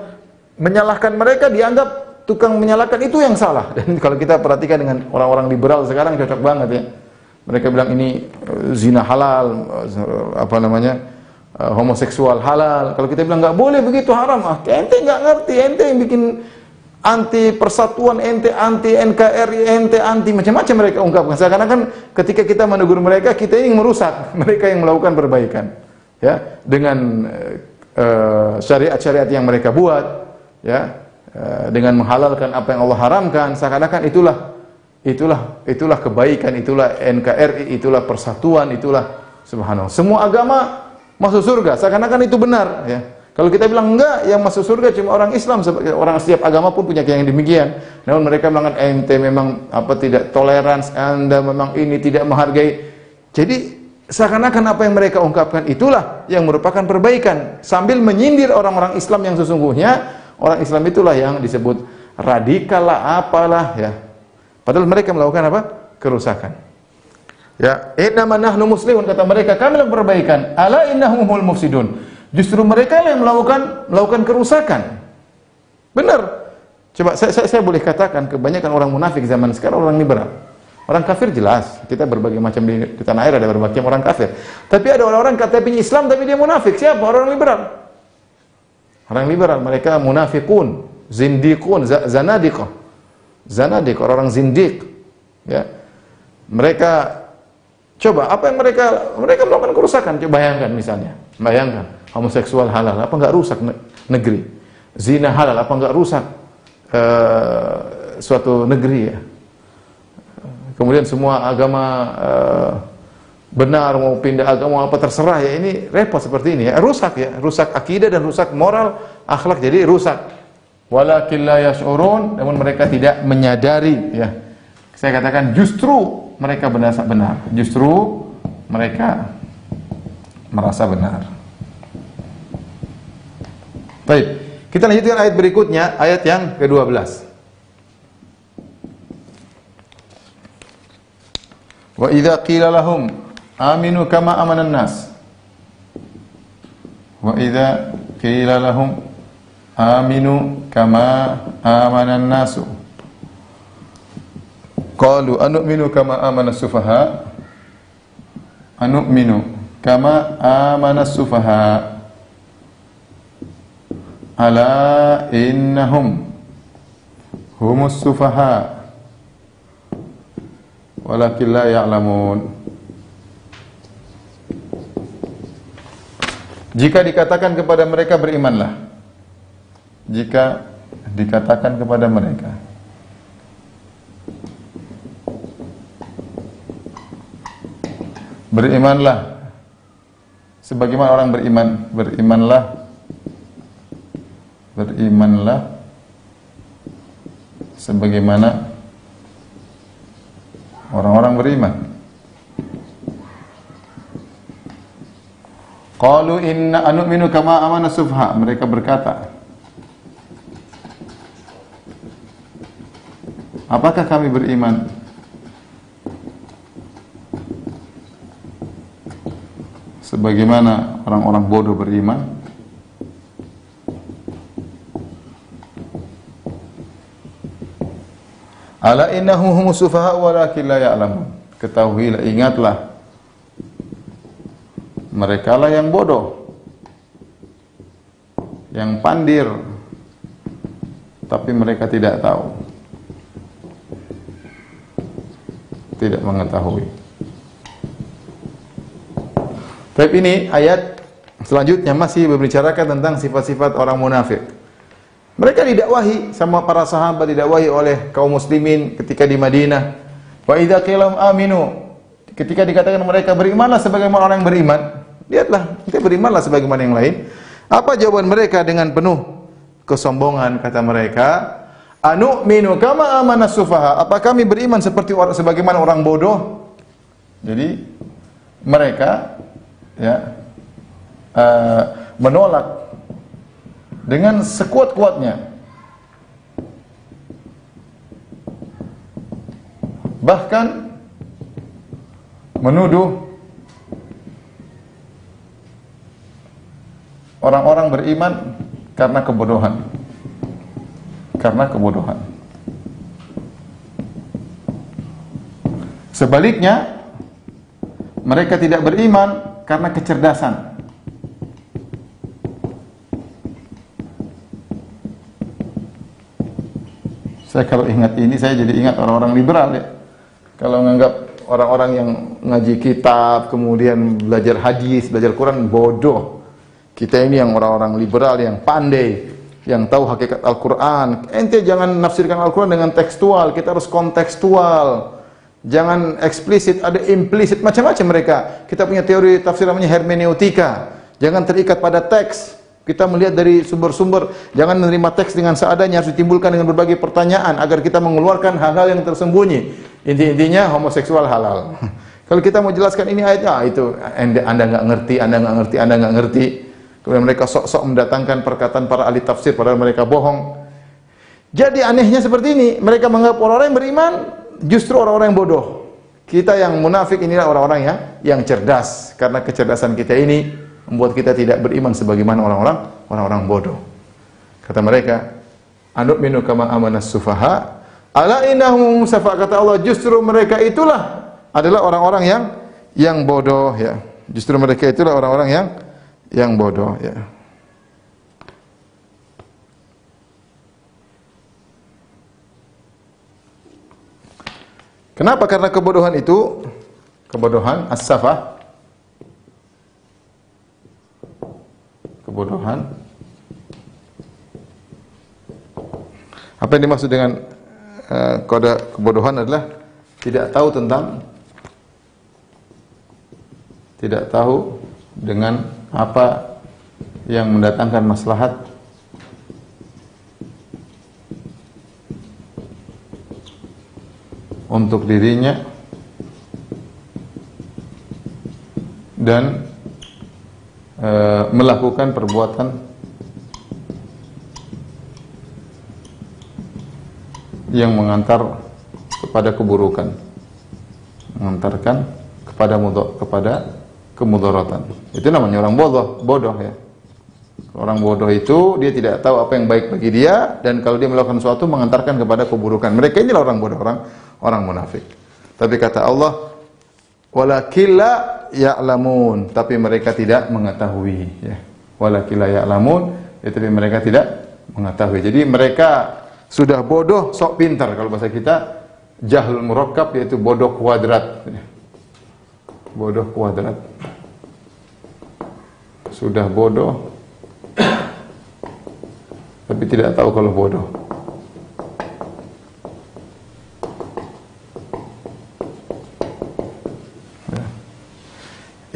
menyalahkan mereka dianggap tukang menyalahkan itu yang salah. Dan kalau kita perhatikan dengan orang-orang liberal sekarang cocok banget, ya. Mereka bilang ini zina halal, homoseksual halal. Kalau kita bilang nggak boleh begitu, haram, ente nggak ngerti, ente yang bikin anti persatuan, ente anti NKRI, ente anti macam-macam mereka ungkapkan. Seakan-akan ketika kita menegur mereka, kita yang merusak, mereka yang melakukan perbaikan, ya, dengan syariat-syariat yang mereka buat, ya, dengan menghalalkan apa yang Allah haramkan. Seakan-akan itulah kebaikan, itulah NKRI, itulah persatuan, itulah subhanallah. Semua agama masuk surga, seakan-akan itu benar, ya. Kalau kita bilang enggak, yang masuk surga cuma orang Islam, orang setiap agama pun punya yang demikian. Namun mereka bilang ente memang tidak toleransi, Anda memang ini tidak menghargai. Jadi seakan-akan apa yang mereka ungkapkan itulah yang merupakan perbaikan, sambil menyindir orang-orang Islam yang sesungguhnya orang Islam itulah yang disebut radikal lah, apalah, ya. Padahal mereka melakukan apa? Kerusakan. Ya, innama nahnu muslihun, kata mereka, kami melakukan perbaikan. Ala innahum humul mufsidun. Justru mereka yang melakukan kerusakan. Benar. Coba saya boleh katakan kebanyakan orang munafik zaman sekarang orang liberal. Orang kafir jelas, kita berbagai macam di tanah air ada berbagai macam orang kafir. Tapi ada orang-orang KTP-nya Islam tapi dia munafik. Siapa? Orang liberal. Orang liberal, mereka munafikun, zindiqun, zanadiqah. Zanadiq, orang zindiq. Ya. Mereka coba apa yang mereka melakukan kerusakan. Coba bayangkan misalnya, bayangkan homoseksual halal, apa enggak rusak negeri? Zina halal, apa enggak rusak suatu negeri ya? Kemudian semua agama benar, mau pindah agama apa terserah ya, ini repot seperti ini ya, rusak ya, rusak akidah dan rusak moral, akhlak jadi rusak. Walakin la yash'urun, namun mereka tidak menyadari ya. Saya katakan justru mereka benar, justru mereka merasa benar. Baik, kita lanjutkan ayat berikutnya, ayat yang ke-12. Wa idza qila lahum aminu kama amanan nas. Wa idza qila lahum aminu kama amanan nasu. Qalu anu'minu kama amana sufaha. Anu'minu kama amana sufaha. Ala innahum humus sufaha. Walakin la ya'lamun. Jika dikatakan kepada mereka berimanlah. Jika dikatakan kepada mereka berimanlah sebagaimana orang beriman, berimanlah sebagaimana orang-orang beriman. Qalu inna anu'minu kama amana sufha. Mereka berkata, apakah kami beriman sebagaimana orang-orang bodoh beriman? Ala innahu humus sufaha walakin la ya'lamun. Ketahuilah, ingatlah, merekalah yang bodoh, yang pandir, tapi mereka tidak tahu, tidak mengetahui. Tapi ini ayat selanjutnya masih membicarakan tentang sifat-sifat orang munafik. Mereka didakwahi sama para sahabat, didakwahi oleh kaum muslimin ketika di Madinah. Wa idza qila aminu, ketika dikatakan mereka berimanlah sebagaimana orang yang beriman. Lihatlah, kita berimanlah sebagaimana yang lain. Apa jawaban mereka dengan penuh kesombongan? Kata mereka, anu'minu kama amana sufaha. Apa kami beriman seperti sebagaimana orang bodoh? Jadi mereka ya menolak dengan sekuat-kuatnya, bahkan menuduh orang-orang beriman karena kebodohan. Sebaliknya, mereka tidak beriman karena kecerdasan. Saya kalau ingat ini, saya jadi ingat orang-orang liberal ya. Kalau menganggap orang-orang yang ngaji kitab, kemudian belajar hadis, belajar Quran, bodoh. Kita ini yang orang-orang liberal, yang pandai, yang tahu hakikat Al-Quran. Ente jangan nafsirkan Al-Quran dengan tekstual, kita harus kontekstual. Jangan eksplisit, ada implisit, macam-macam mereka. Kita punya teori tafsir namanya hermeneutika. Jangan terikat pada teks. Kita melihat dari sumber-sumber, jangan menerima teks dengan seadanya, harus ditimbulkan dengan berbagai pertanyaan agar kita mengeluarkan hal-hal yang tersembunyi. Intinya homoseksual halal. Kalau kita mau jelaskan ini ayatnya, itu Anda nggak ngerti. Kemudian mereka sok-sok mendatangkan perkataan para ahli tafsir padahal mereka bohong. Jadi anehnya seperti ini, mereka menganggap orang-orang yang beriman justru orang-orang yang bodoh. Kita yang munafik inilah orang-orang yang cerdas, karena kecerdasan kita ini membuat kita tidak beriman sebagaimana orang-orang bodoh. Kata mereka, anu'minu kama amanas sufaha. Ala innahum safa, kata Allah, justru mereka itulah adalah orang-orang yang bodoh ya. Justru mereka itulah orang-orang yang bodoh ya. Kenapa? Karena kebodohan itu, kebodohan as-safa, kebodohan. Apa yang dimaksud dengan kode kebodohan adalah tidak tahu tentang, tidak tahu dengan apa yang mendatangkan maslahat untuk dirinya dan melakukan perbuatan yang mengantar kepada keburukan, mengantarkan kepada kemudaratan. Itu namanya orang bodoh ya. Orang bodoh itu dia tidak tahu apa yang baik bagi dia, dan kalau dia melakukan sesuatu mengantarkan kepada keburukan. Mereka inilah orang bodoh, orang munafik. Tapi kata Allah, walakilla ya'lamun, tapi mereka tidak mengetahui ya. Walakilla ya'lamun, tapi mereka tidak mengetahui. Jadi mereka sudah bodoh sok pintar, kalau bahasa kita jahlul murakkab, yaitu bodoh kuadrat. Bodoh kuadrat. Sudah bodoh tapi tidak tahu kalau bodoh.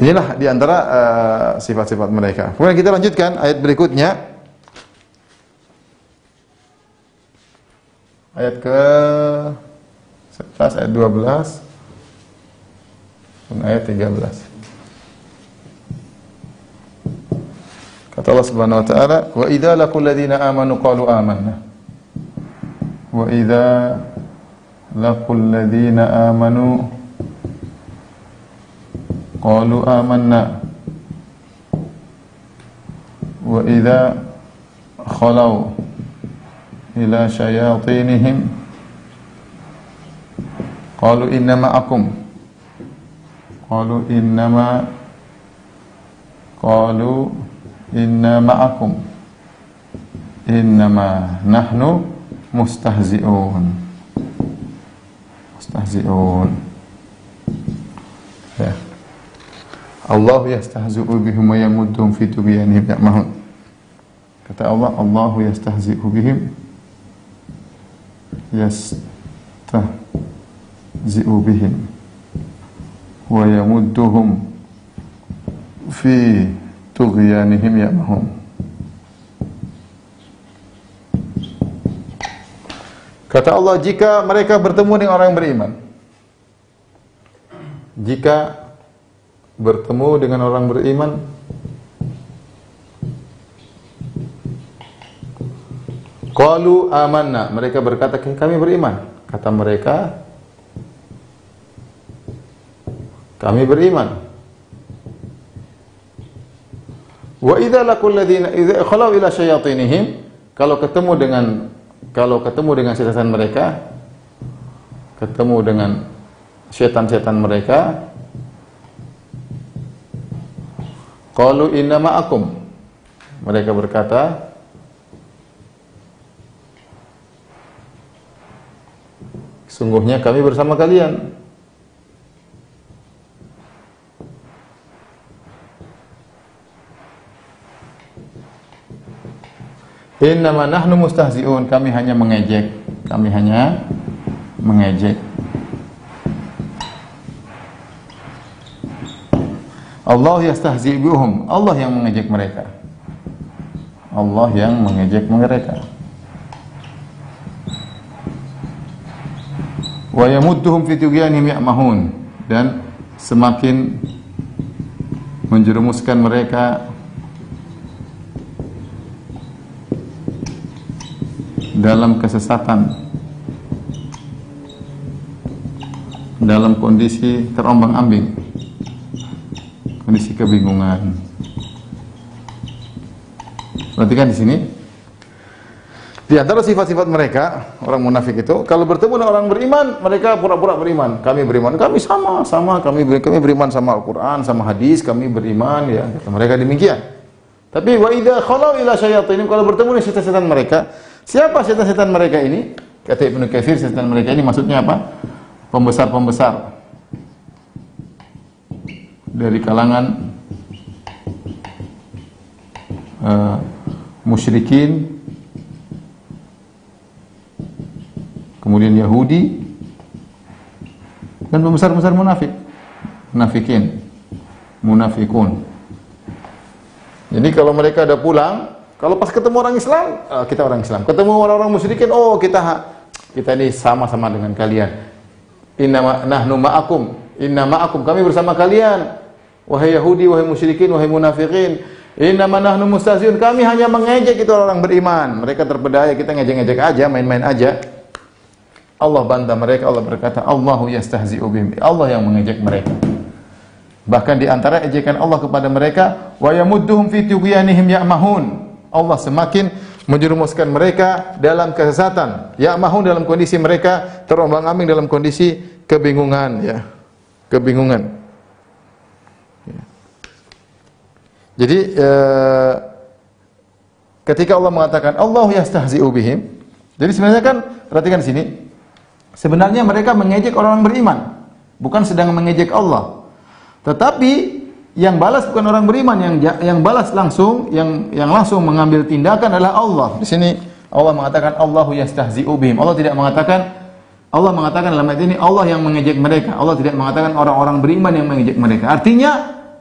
Inilah diantara sifat-sifat mereka. Kemudian kita lanjutkan ayat berikutnya. Ayat ke 11, ayat 12 dan ayat 13. Kata Allah Subhanahu wa taala, "Wa idza laqul ladzina amanu qalu amanna." Wa idza laqul ladzina amanu qalu amanna. Wa idza khalau ila syayatinihim qalu inna ma'akum. Qalu inna ma'akum innama nahnu mustahzi'un. Ya. Allah yastahzi'u bihim wa yamudduhum fi tughyanihim ya'mahun. Kata Allah, Allahu yastahzi'u bihim, yastahzi'u bihim wa yamudduhum fi tughyanihim ya'mahun. Kata Allah, jika mereka bertemu dengan orang yang beriman, jika bertemu dengan orang beriman, qalu amanna, mereka berkata kami beriman. Kata mereka, kami beriman. Wa idza laqul ladzina idza khalau ila syayatinihim, kalau ketemu dengan setan mereka, ketemu dengan setan-setan mereka, qalu inna ma'akum, mereka berkata sungguhnya kami bersama kalian. Innama nahnu mustahzi'un, kami hanya mengejek. Allah yastahzi' bihum, Allah yang mengejek mereka. Wa yamudduhum fi tughyanihim ya'mahun, dan semakin menjerumuskan mereka dalam kesesatan, dalam kondisi terombang-ambing, kondisi kebingungan. Perhatikan di sini, Di antara sifat-sifat mereka, orang munafik itu, kalau bertemu dengan orang beriman, mereka pura-pura beriman. Kami beriman, kami sama, kami beriman sama Al-Quran, sama hadis, kami beriman, ya. Mereka demikian. Tapi wa idza khalau ila syayatin, kalau bertemu dengan setan-setan mereka, siapa setan-setan mereka ini? Kata Ibnu Katsir, setan mereka ini maksudnya apa? Pembesar-pembesar dari kalangan musyrikin, kemudian Yahudi, dan pembesar-pembesar munafikun. Jadi kalau mereka ada pulang, kalau pas ketemu orang Islam, kita orang Islam. Ketemu orang-orang musyrikin, oh kita ini sama-sama dengan kalian. Inna nahnu ma'akum, inna ma'akum, kami bersama kalian. Wahai Yahudi, wahai musyrikin, wahai munafikin. Inna nahnu mustahzi'un, kami hanya mengejek itu orang beriman. Mereka terpedaya, kita ngejek-ngejek aja, main-main aja. Allah bantah mereka, Allah berkata, Allahu yastahzi'u bihim. Allah yang mengejek mereka. Bahkan di antara ejekan Allah kepada mereka, wa yamudduhum fi tughyanihim ya'mahun. Allah semakin menjerumuskan mereka dalam kesesatan. Ya'mahun, dalam kondisi mereka terombang-ambing, dalam kondisi kebingungan, ya. Kebingungan. Ya. Jadi ketika Allah mengatakan Allahu yastahzi'u bihim, jadi sebenarnya kan perhatikan di sini. Sebenarnya mereka mengejek orang beriman, bukan sedang mengejek Allah. Tetapi yang balas bukan orang beriman, yang balas langsung, yang langsung mengambil tindakan adalah Allah. Di sini Allah mengatakan Allahu yastahzi'u bihim. Allah mengatakan dalam ayat ini Allah yang mengejek mereka. Allah tidak mengatakan orang-orang beriman yang mengejek mereka. Artinya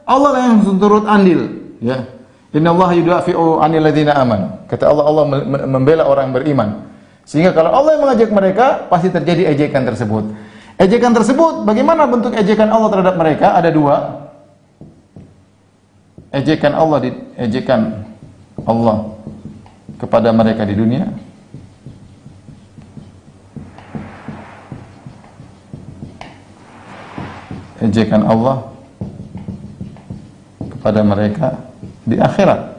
Allah lah yang turut andil, ya. Innallaha yudafi'u 'anil ladzina amanu. Kata Allah membela orang beriman. Sehingga kalau Allah yang mengejek mereka, pasti terjadi ejekan tersebut. Ejekan tersebut, bagaimana bentuk ejekan Allah terhadap mereka? Ada dua. Ejekan Allah kepada mereka di dunia. Ejekan Allah kepada mereka di akhirat.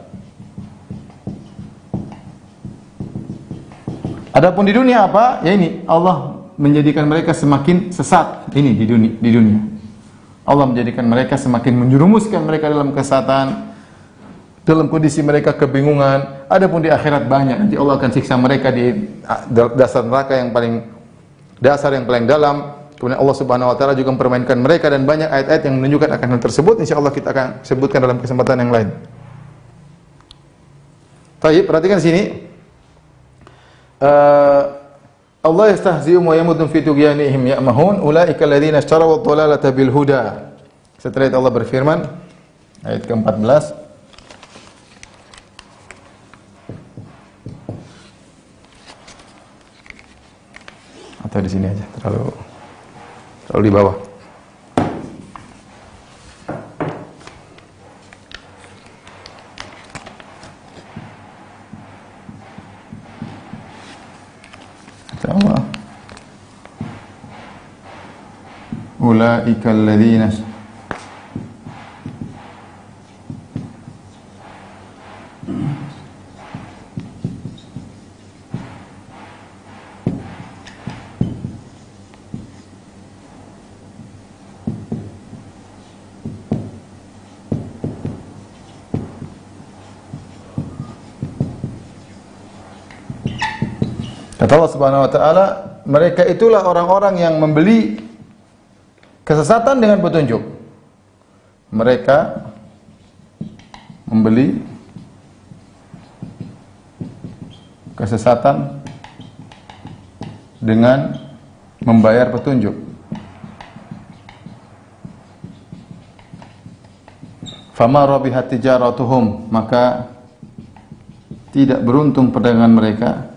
Adapun di dunia apa? Ya ini, Allah menjadikan mereka semakin sesat ini di dunia. Allah menjadikan mereka semakin menjerumuskan mereka dalam kesesatan, dalam kondisi mereka kebingungan. Adapun di akhirat banyak, nanti Allah akan siksa mereka di dasar neraka yang paling dalam. Kemudian Allah Subhanahu wa taala juga mempermainkan mereka, dan banyak ayat-ayat yang menunjukkan akan hal tersebut. Insyaallah kita akan sebutkan dalam kesempatan yang lain. Baik, perhatikan sini. Allah yastahzi'u wa yamuddu fi tughyanihim ya'mahun ulaika alladziina ishtaraw ad-dhalalata bil huda. Setelah itu Allah berfirman ayat ke-14, atau di sini aja, terlalu di bawah. Allah, ulaika alladziina kata Allah Subhanahu wa taala, mereka itulah orang-orang yang membeli kesesatan dengan petunjuk. Mereka membeli kesesatan dengan membayar petunjuk. Fama rabihat tijaratuhum, maka tidak beruntung perdagangan mereka.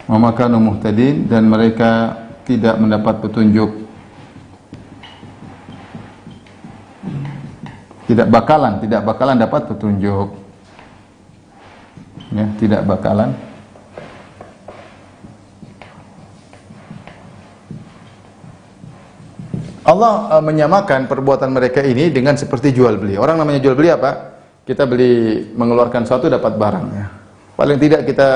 Wa makanu muhtadin, dan mereka tidak mendapat petunjuk. Tidak bakalan dapat petunjuk. Ya, tidak bakalan. Allah menyamakan perbuatan mereka ini dengan seperti jual beli. Orang namanya jual beli apa? Kita beli, mengeluarkan sesuatu dapat barang ya. Paling tidak kita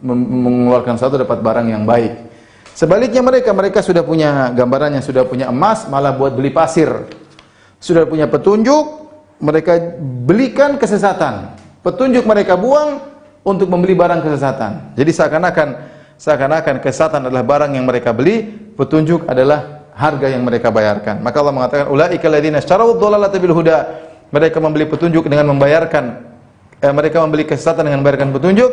mengeluarkan sesuatu dapat barang yang baik. Sebaliknya mereka sudah punya gambarannya, sudah punya emas, malah buat beli pasir. Sudah punya petunjuk, mereka belikan kesesatan. Petunjuk mereka buang untuk membeli barang kesesatan. Jadi seakan-akan kesesatan adalah barang yang mereka beli, petunjuk adalah harga yang mereka bayarkan. Maka Allah mengatakan ulaika alladziina ishtaraw ad-dhalalata bil huda. Mereka membeli petunjuk dengan membayarkan mereka membeli kesesatan dengan membayarkan petunjuk.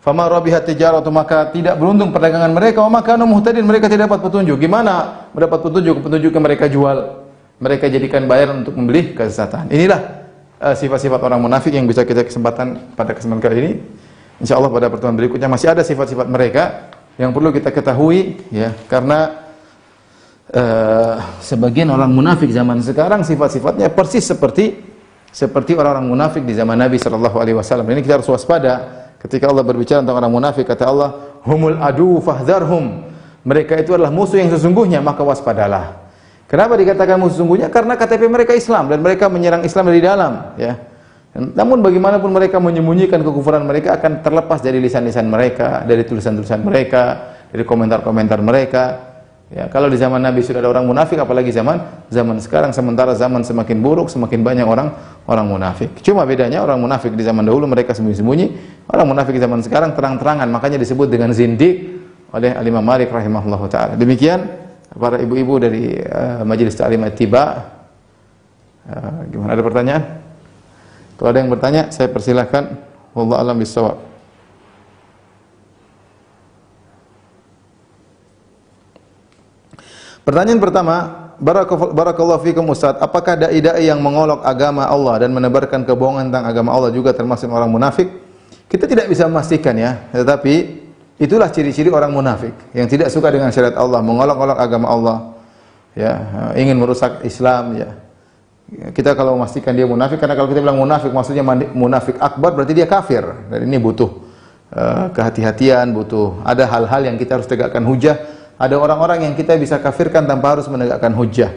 Fama rabihat tijaratu, maka tidak beruntung perdagangan mereka. Wa ma kanu muhtadin, mereka tidak dapat petunjuk. Gimana mendapat petunjuk? Petunjuk yang mereka jual. Mereka jadikan bayaran untuk membeli kesesatan. Inilah sifat-sifat orang munafik yang bisa kita kesempatan pada kesempatan kali ini. Insyaallah pada pertemuan berikutnya masih ada sifat-sifat mereka yang perlu kita ketahui ya, karena sebagian orang munafik zaman sekarang sifat-sifatnya persis seperti orang-orang munafik di zaman Nabi sallallahu alaihi wasallam. Ini kita harus waspada ketika Allah berbicara tentang orang munafik. Kata Allah, humul adu fahdharhum. Mereka itu adalah musuh yang sesungguhnya, maka waspadalah. Kenapa dikatakan musuh sesungguhnya? Karena KTP mereka Islam dan mereka menyerang Islam dari dalam ya. Namun bagaimanapun mereka menyembunyikan kekufuran mereka akan terlepas dari lisan-lisan mereka, dari tulisan-tulisan mereka, dari komentar-komentar mereka. Ya, kalau di zaman Nabi sudah ada orang munafik, apalagi zaman sekarang. Sementara zaman semakin buruk, semakin banyak orang munafik. Cuma bedanya orang munafik di zaman dahulu mereka sembunyi-sembunyi, orang munafik di zaman sekarang terang-terangan, makanya disebut dengan zindiq oleh Imam Malik rahimahullahu taala. Demikian para ibu-ibu dari Majelis Ta'lim At-Tiba. Gimana, ada pertanyaan? Kalau ada yang bertanya, saya persilahkan. Wallahu a'lam bishawab. Pertanyaan pertama, barakallahu fikum Ustaz, apakah dai-dai yang mengolok agama Allah dan menebarkan kebohongan tentang agama Allah juga termasuk orang munafik? Kita tidak bisa memastikan ya, tetapi itulah ciri-ciri orang munafik yang tidak suka dengan syariat Allah, mengolok-olok agama Allah, ya, ingin merusak Islam ya. Kita kalau memastikan dia munafik, karena kalau kita bilang munafik maksudnya munafik akbar, berarti dia kafir. Dan ini butuh kehati-hatian, butuh ada hal-hal yang kita harus tegakkan hujah. Ada orang-orang yang kita bisa kafirkan tanpa harus menegakkan hujjah.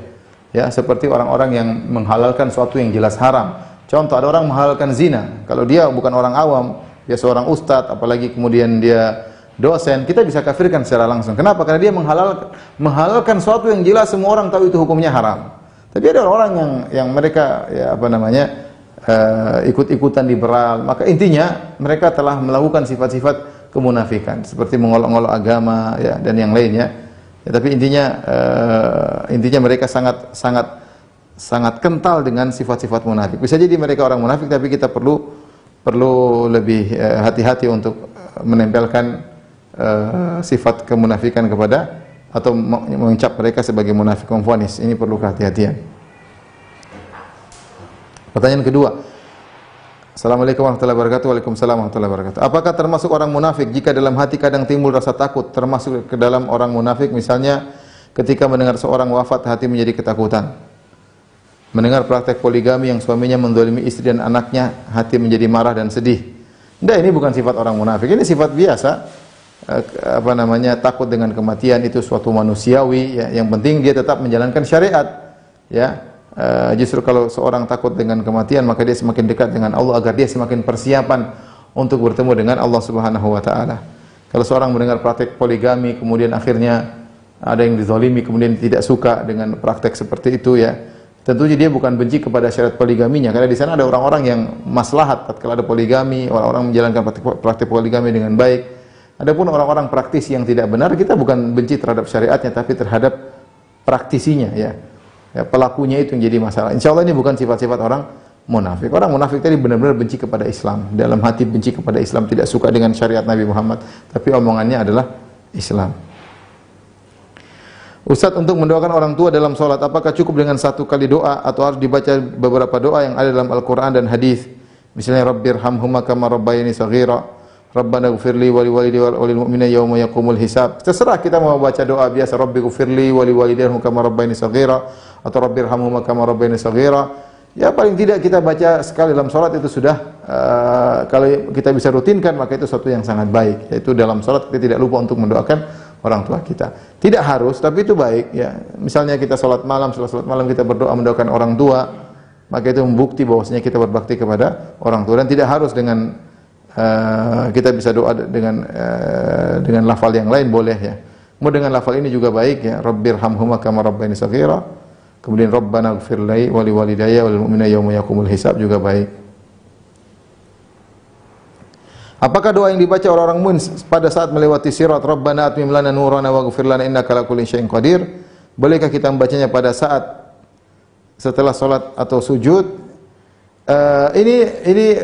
Ya, seperti orang-orang yang menghalalkan sesuatu yang jelas haram. Contoh, ada orang menghalalkan zina. Kalau dia bukan orang awam, dia seorang ustadz, apalagi kemudian dia dosen, kita bisa kafirkan secara langsung. Kenapa? Karena dia menghalalkan sesuatu yang jelas semua orang tahu itu hukumnya haram. Tapi ada orang yang mereka ya apa namanya ikut-ikutan liberal. Maka intinya mereka telah melakukan sifat-sifat kemunafikan seperti mengolok-olok agama ya dan yang lainnya. Ya, tapi intinya mereka sangat kental dengan sifat-sifat munafik. Bisa jadi mereka orang munafik, tapi kita perlu lebih hati-hati untuk menempelkan sifat kemunafikan kepada atau mengucap mereka sebagai munafik konfonis. Ini perlu kehati-hatian. Pertanyaan kedua. Assalamualaikum warahmatullahi wabarakatuh. Waalaikumsalam warahmatullahi wabarakatuh. Apakah termasuk orang munafik jika dalam hati kadang timbul rasa takut, termasuk ke dalam orang munafik? Misalnya ketika mendengar seorang wafat, hati menjadi ketakutan. Mendengar praktek poligami yang suaminya menzalimi istri dan anaknya, hati menjadi marah dan sedih. Tidak, ini bukan sifat orang munafik. Ini sifat biasa. Takut dengan kematian itu suatu manusiawi ya. Yang penting dia tetap menjalankan syariat ya. Justru kalau seorang takut dengan kematian, maka dia semakin dekat dengan Allah agar dia semakin persiapan untuk bertemu dengan Allah Subhanahu wa taala. Kalau seorang mendengar praktek poligami kemudian akhirnya ada yang dizalimi kemudian tidak suka dengan praktek seperti itu ya, tentunya dia bukan benci kepada syariat poligaminya, karena di sana ada orang-orang yang maslahat tatkala ada poligami, orang-orang menjalankan praktek poligami dengan baik. Adapun orang-orang praktisi yang tidak benar, kita bukan benci terhadap syariatnya tapi terhadap praktisinya ya. Ya, pelakunya itu yang jadi masalah. Insya Allah ini bukan sifat-sifat orang munafik. Orang munafik tadi benar-benar benci kepada Islam. Dalam hati benci kepada Islam, tidak suka dengan syariat Nabi Muhammad. Tapi omongannya adalah Islam. Ustaz, untuk mendoakan orang tua dalam sholat, apakah cukup dengan satu kali doa atau harus dibaca beberapa doa yang ada dalam Al-Quran dan hadis? Misalnya, Rabbirhamhuma kama rabbayani saghira, Rabbana gfirli wali walidayya walil mu'minina yawma yaqumul hisab. Terserah kita mau baca doa biasa, Rabbi gfirli wali walidayya kama rabbayani saghira, atau Rabbirhamhuma kama rabbayani saghira. Ya paling tidak kita baca sekali dalam salat itu sudah kalau kita bisa rutinkan maka itu sesuatu yang sangat baik. Yaitu dalam salat kita tidak lupa untuk mendoakan orang tua kita. Tidak harus, tapi itu baik ya. Misalnya kita sholat malam, setelah sholat malam kita berdoa mendoakan orang tua, maka itu membukti bahwasanya kita berbakti kepada orang tua, dan tidak harus dengan kita bisa doa dengan lafal yang lain boleh ya. Mau dengan lafal ini juga baik ya. Rabbirhamhuma kama rabbayani shaghira. Kemudian Rabbana ighfir li wa liwalidayya wal mu'minina yauma yaqumul hisab juga baik. Apakah doa yang dibaca orang-orang mukmin pada saat melewati sirat, Rabbana atmim lana nurana waghfir lana innaka ala kulli syai'in qadir? Bolehkah kita membacanya pada saat setelah salat atau sujud? Ini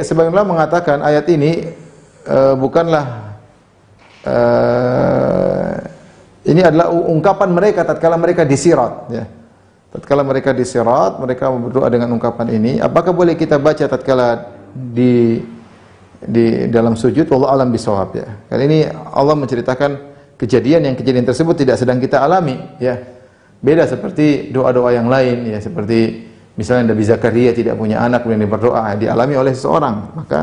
sebagian ulama mengatakan ayat ini bukanlah ini adalah ungkapan mereka tatkala mereka disirat ya. Tatkala mereka disirat, mereka berdoa dengan ungkapan ini. Apakah boleh kita baca tatkala di dalam sujud? Wallahu alam bisawab ya. Karena ini Allah menceritakan kejadian tersebut tidak sedang kita alami ya. Beda seperti doa-doa yang lain ya, seperti misalnya Nabi Zakaria tidak punya anak kemudian dia berdoa, dialami oleh seseorang, maka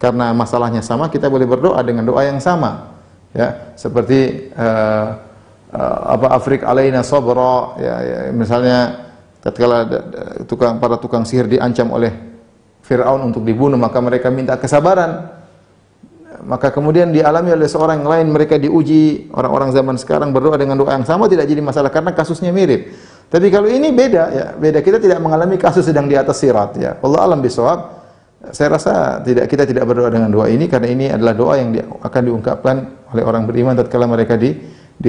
karena masalahnya sama kita boleh berdoa dengan doa yang sama ya, seperti Afrik alaina sabra ya, misalnya tatkala para tukang sihir diancam oleh Firaun untuk dibunuh, maka mereka minta kesabaran, maka kemudian dialami oleh seorang yang lain, mereka diuji. Orang-orang zaman sekarang berdoa dengan doa yang sama tidak jadi masalah karena kasusnya mirip. Tapi kalau ini beda ya, beda. Kita tidak mengalami kasus sedang di atas sirat ya. Allah alam bisawab. Saya rasa kita tidak berdoa dengan doa ini karena ini adalah doa yang akan diungkapkan oleh orang beriman tatkala mereka di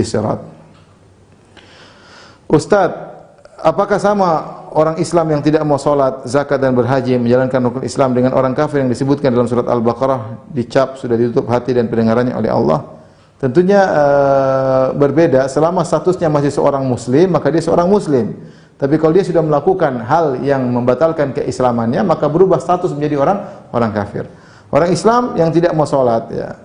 sirat. Ustaz, apakah sama orang Islam yang tidak mau salat, zakat dan berhaji menjalankan rukun Islam dengan orang kafir yang disebutkan dalam surat Al-Baqarah, dicap sudah ditutup hati dan pendengarannya oleh Allah? Tentunya berbeda. Selama statusnya masih seorang muslim, maka dia seorang muslim. Tapi kalau dia sudah melakukan hal yang membatalkan keislamannya, maka berubah status menjadi orang kafir. Orang Islam yang tidak mau salat ya,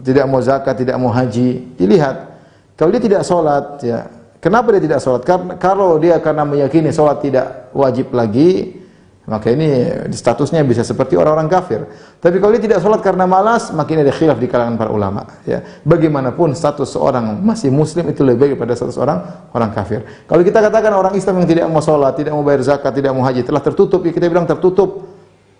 tidak mau zakat, tidak mau haji, dilihat. Kalau dia tidak salat ya, kenapa dia tidak salat? Kalau dia karena meyakini salat tidak wajib lagi, maka ini statusnya bisa seperti orang-orang kafir. Tapi kalau dia tidak salat karena malas, maka ini ada khilaf di kalangan para ulama ya. Bagaimanapun status seorang masih muslim itu lebih baik daripada status orang kafir. Kalau kita katakan orang Islam yang tidak mau salat, tidak mau bayar zakat, tidak mau haji, telah tertutup, ya kita bilang tertutup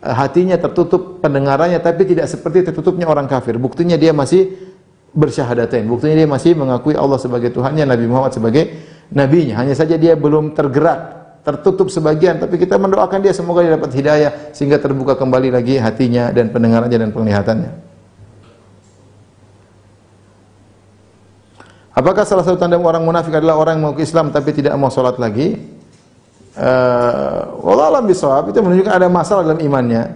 hatinya, tertutup pendengarannya, tapi tidak seperti tertutupnya orang kafir. Buktinya dia masih bersyahadatain. Buktinya dia masih mengakui Allah sebagai Tuhannya, Nabi Muhammad sebagai nabinya. Hanya saja dia belum tergerak, tertutup sebagian, tapi kita mendoakan dia semoga dia dapat hidayah sehingga terbuka kembali lagi hatinya dan pendengarannya dan penglihatannya. Apakah salah satu tanda orang munafik adalah orang yang mau ke Islam tapi tidak mau salat lagi? Wallahu a'lam bishawab, itu menunjukkan ada masalah dalam imannya.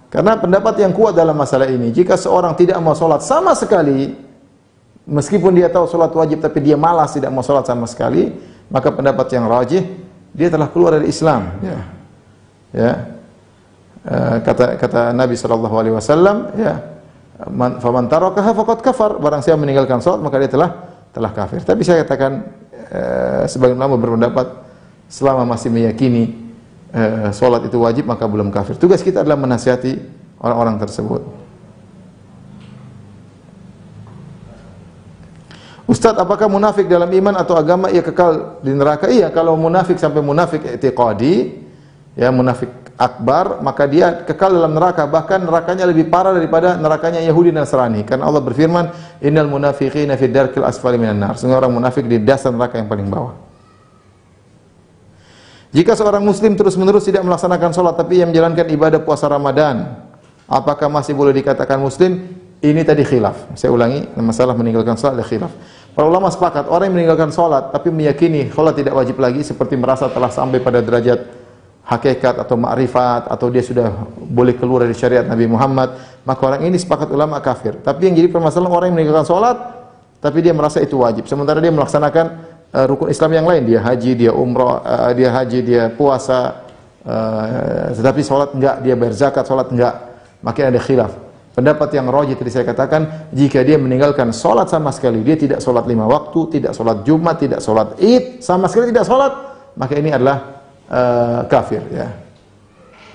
Karena pendapat yang kuat dalam masalah ini, jika seorang tidak mau salat sama sekali, meskipun dia tahu salat wajib tapi dia malas tidak mau salat sama sekali, maka pendapat yang rajih, dia telah keluar dari Islam ya. Ya. Kata Nabi sallallahu alaihi wasallam ya, faman tarakaha faqad kafar, barang siapa meninggalkan salat maka dia telah kafir. Tapi saya katakan sebagian ulama berpendapat selama masih meyakini salat itu wajib maka belum kafir. Tugas kita adalah menasihati orang-orang tersebut. Ustaz, apakah munafik dalam iman atau agama ia kekal di neraka? Iya, kalau munafik sampai munafik i'tiqadi, ya munafik akbar, maka dia kekal dalam neraka, bahkan nerakanya lebih parah daripada nerakanya Yahudi dan Nasrani. Karena Allah berfirman, "Innal munafiqina fi darkil asfali minan nar." Sungguh orang munafik di dasar neraka yang paling bawah. Jika seorang muslim terus-menerus tidak melaksanakan salat tapi ia menjalankan ibadah puasa Ramadan, apakah masih boleh dikatakan muslim? Ini tadi khilaf. Saya ulangi, masalah meninggalkan salat ada khilaf. Para ulama sepakat, orang yang meninggalkan salat tapi meyakini salat tidak wajib lagi, seperti merasa telah sampai pada derajat hakikat atau ma'rifat, atau dia sudah boleh keluar dari syariat Nabi Muhammad, maka orang ini sepakat ulama kafir. Tapi yang jadi permasalahan orang yang meninggalkan salat tapi dia merasa itu wajib, sementara dia melaksanakan rukun Islam yang lain, dia haji, dia umrah, dia puasa, tetapi salat enggak, dia bayar zakat, salat enggak, maka ada khilaf. Pendapat yang rajih tadi saya katakan, jika dia meninggalkan salat sama sekali, dia tidak salat 5 waktu, tidak salat Jumat, tidak salat Id, sama sekali tidak salat, maka ini adalah kafir ya.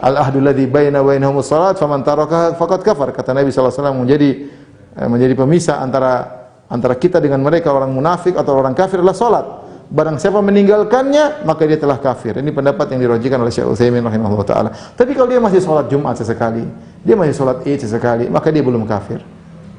Al-ahdu alladzi baina wa bainahumus salat faman tarakaha faqad kafar. Kata Nabi sallallahu alaihi wasallam menjadi pemisah antara antara kita dengan mereka orang munafik atau orang kafir adalah salat. Barang siapa meninggalkannya maka dia telah kafir. Ini pendapat yang dirojikan oleh Syekh Utsaimin rahimahullah taala. Tapi kalau dia masih salat Jumat sesekali, dia masih salat Id sesekali, maka dia belum kafir.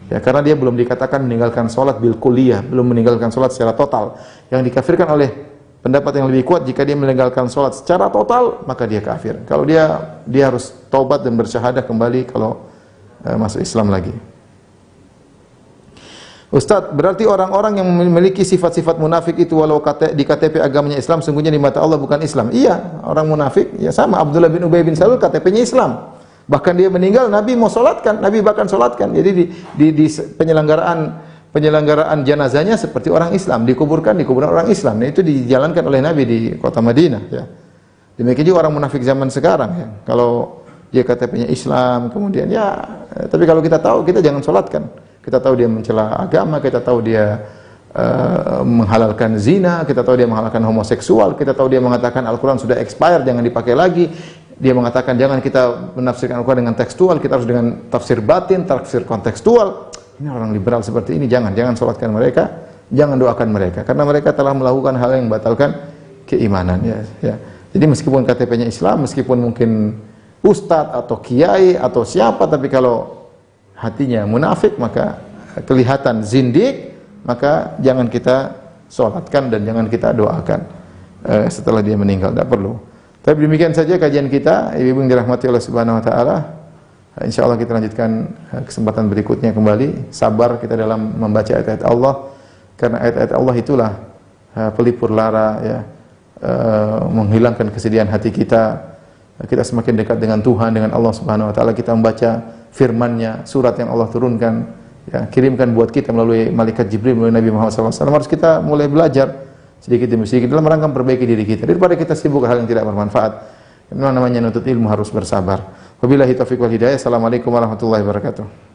Ya, karena dia belum dikatakan meninggalkan salat bil kulliyah, belum meninggalkan salat secara total. Yang dikafirkan oleh pendapat yang lebih kuat, jika dia meninggalkan salat secara total, maka dia kafir. Kalau dia harus taubat dan bersyahadah kembali kalau masuk Islam lagi. Ustaz, berarti orang-orang yang memiliki sifat-sifat munafik itu walau di KTP agamanya Islam, sungguhnya di mata Allah bukan Islam. Iya, orang munafik ya sama. Abdullah bin Ubay bin Salul KTP-nya Islam. Bahkan dia meninggal, Nabi mau solatkan, Nabi bahkan solatkan. Jadi di penyelenggaraan jenazahnya seperti orang Islam, dikuburkan di kuburan orang Islam. Nah, itu dijalankan oleh Nabi di kota Madinah. Ya. Demikian juga orang munafik zaman sekarang. Ya. Kalau dia KTP-nya Islam, kemudian ya, tapi kalau kita tahu, kita jangan solatkan. Kita tahu dia mencela agama, kita tahu dia menghalalkan zina, kita tahu dia menghalalkan homoseksual, kita tahu dia mengatakan Al-Quran sudah expired, jangan dipakai lagi. Dia mengatakan jangan kita menafsirkan Al-Quran dengan tekstual, kita harus dengan tafsir batin, tafsir kontekstual. Ini orang liberal seperti ini, jangan sholatkan mereka, jangan doakan mereka, karena mereka telah melakukan hal yang membatalkan keimanan. Ya. Jadi meskipun KTP-nya Islam, meskipun mungkin ustadz atau kiai atau siapa, tapi kalau hatinya munafik, maka kelihatan zindik, maka jangan kita sholatkan dan jangan kita doakan setelah dia meninggal, tidak perlu. Tapi demikian saja kajian kita, ibu-ibu yang dirahmati Allah Subhanahu wa taala. Insyaallah kita lanjutkan kesempatan berikutnya kembali. Sabar kita dalam membaca ayat-ayat Allah, karena ayat-ayat Allah itulah pelipur lara, ya, menghilangkan kesedihan hati kita. Kita semakin dekat dengan Tuhan, dengan Allah Subhanahu wa taala. Kita membaca firman-Nya, surat yang Allah turunkan, ya, kirimkan buat kita melalui malaikat Jibril, melalui Nabi Muhammad SAW. Harus kita mulai belajar sedikit demi sedikit dalam rangka memperbaiki diri kita, daripada kita sibuk hal yang tidak bermanfaat. Namanya nuntut ilmu harus bersabar. Wabillahi taufiq wal hidayah. Assalamualaikum warahmatullahi wabarakatuh.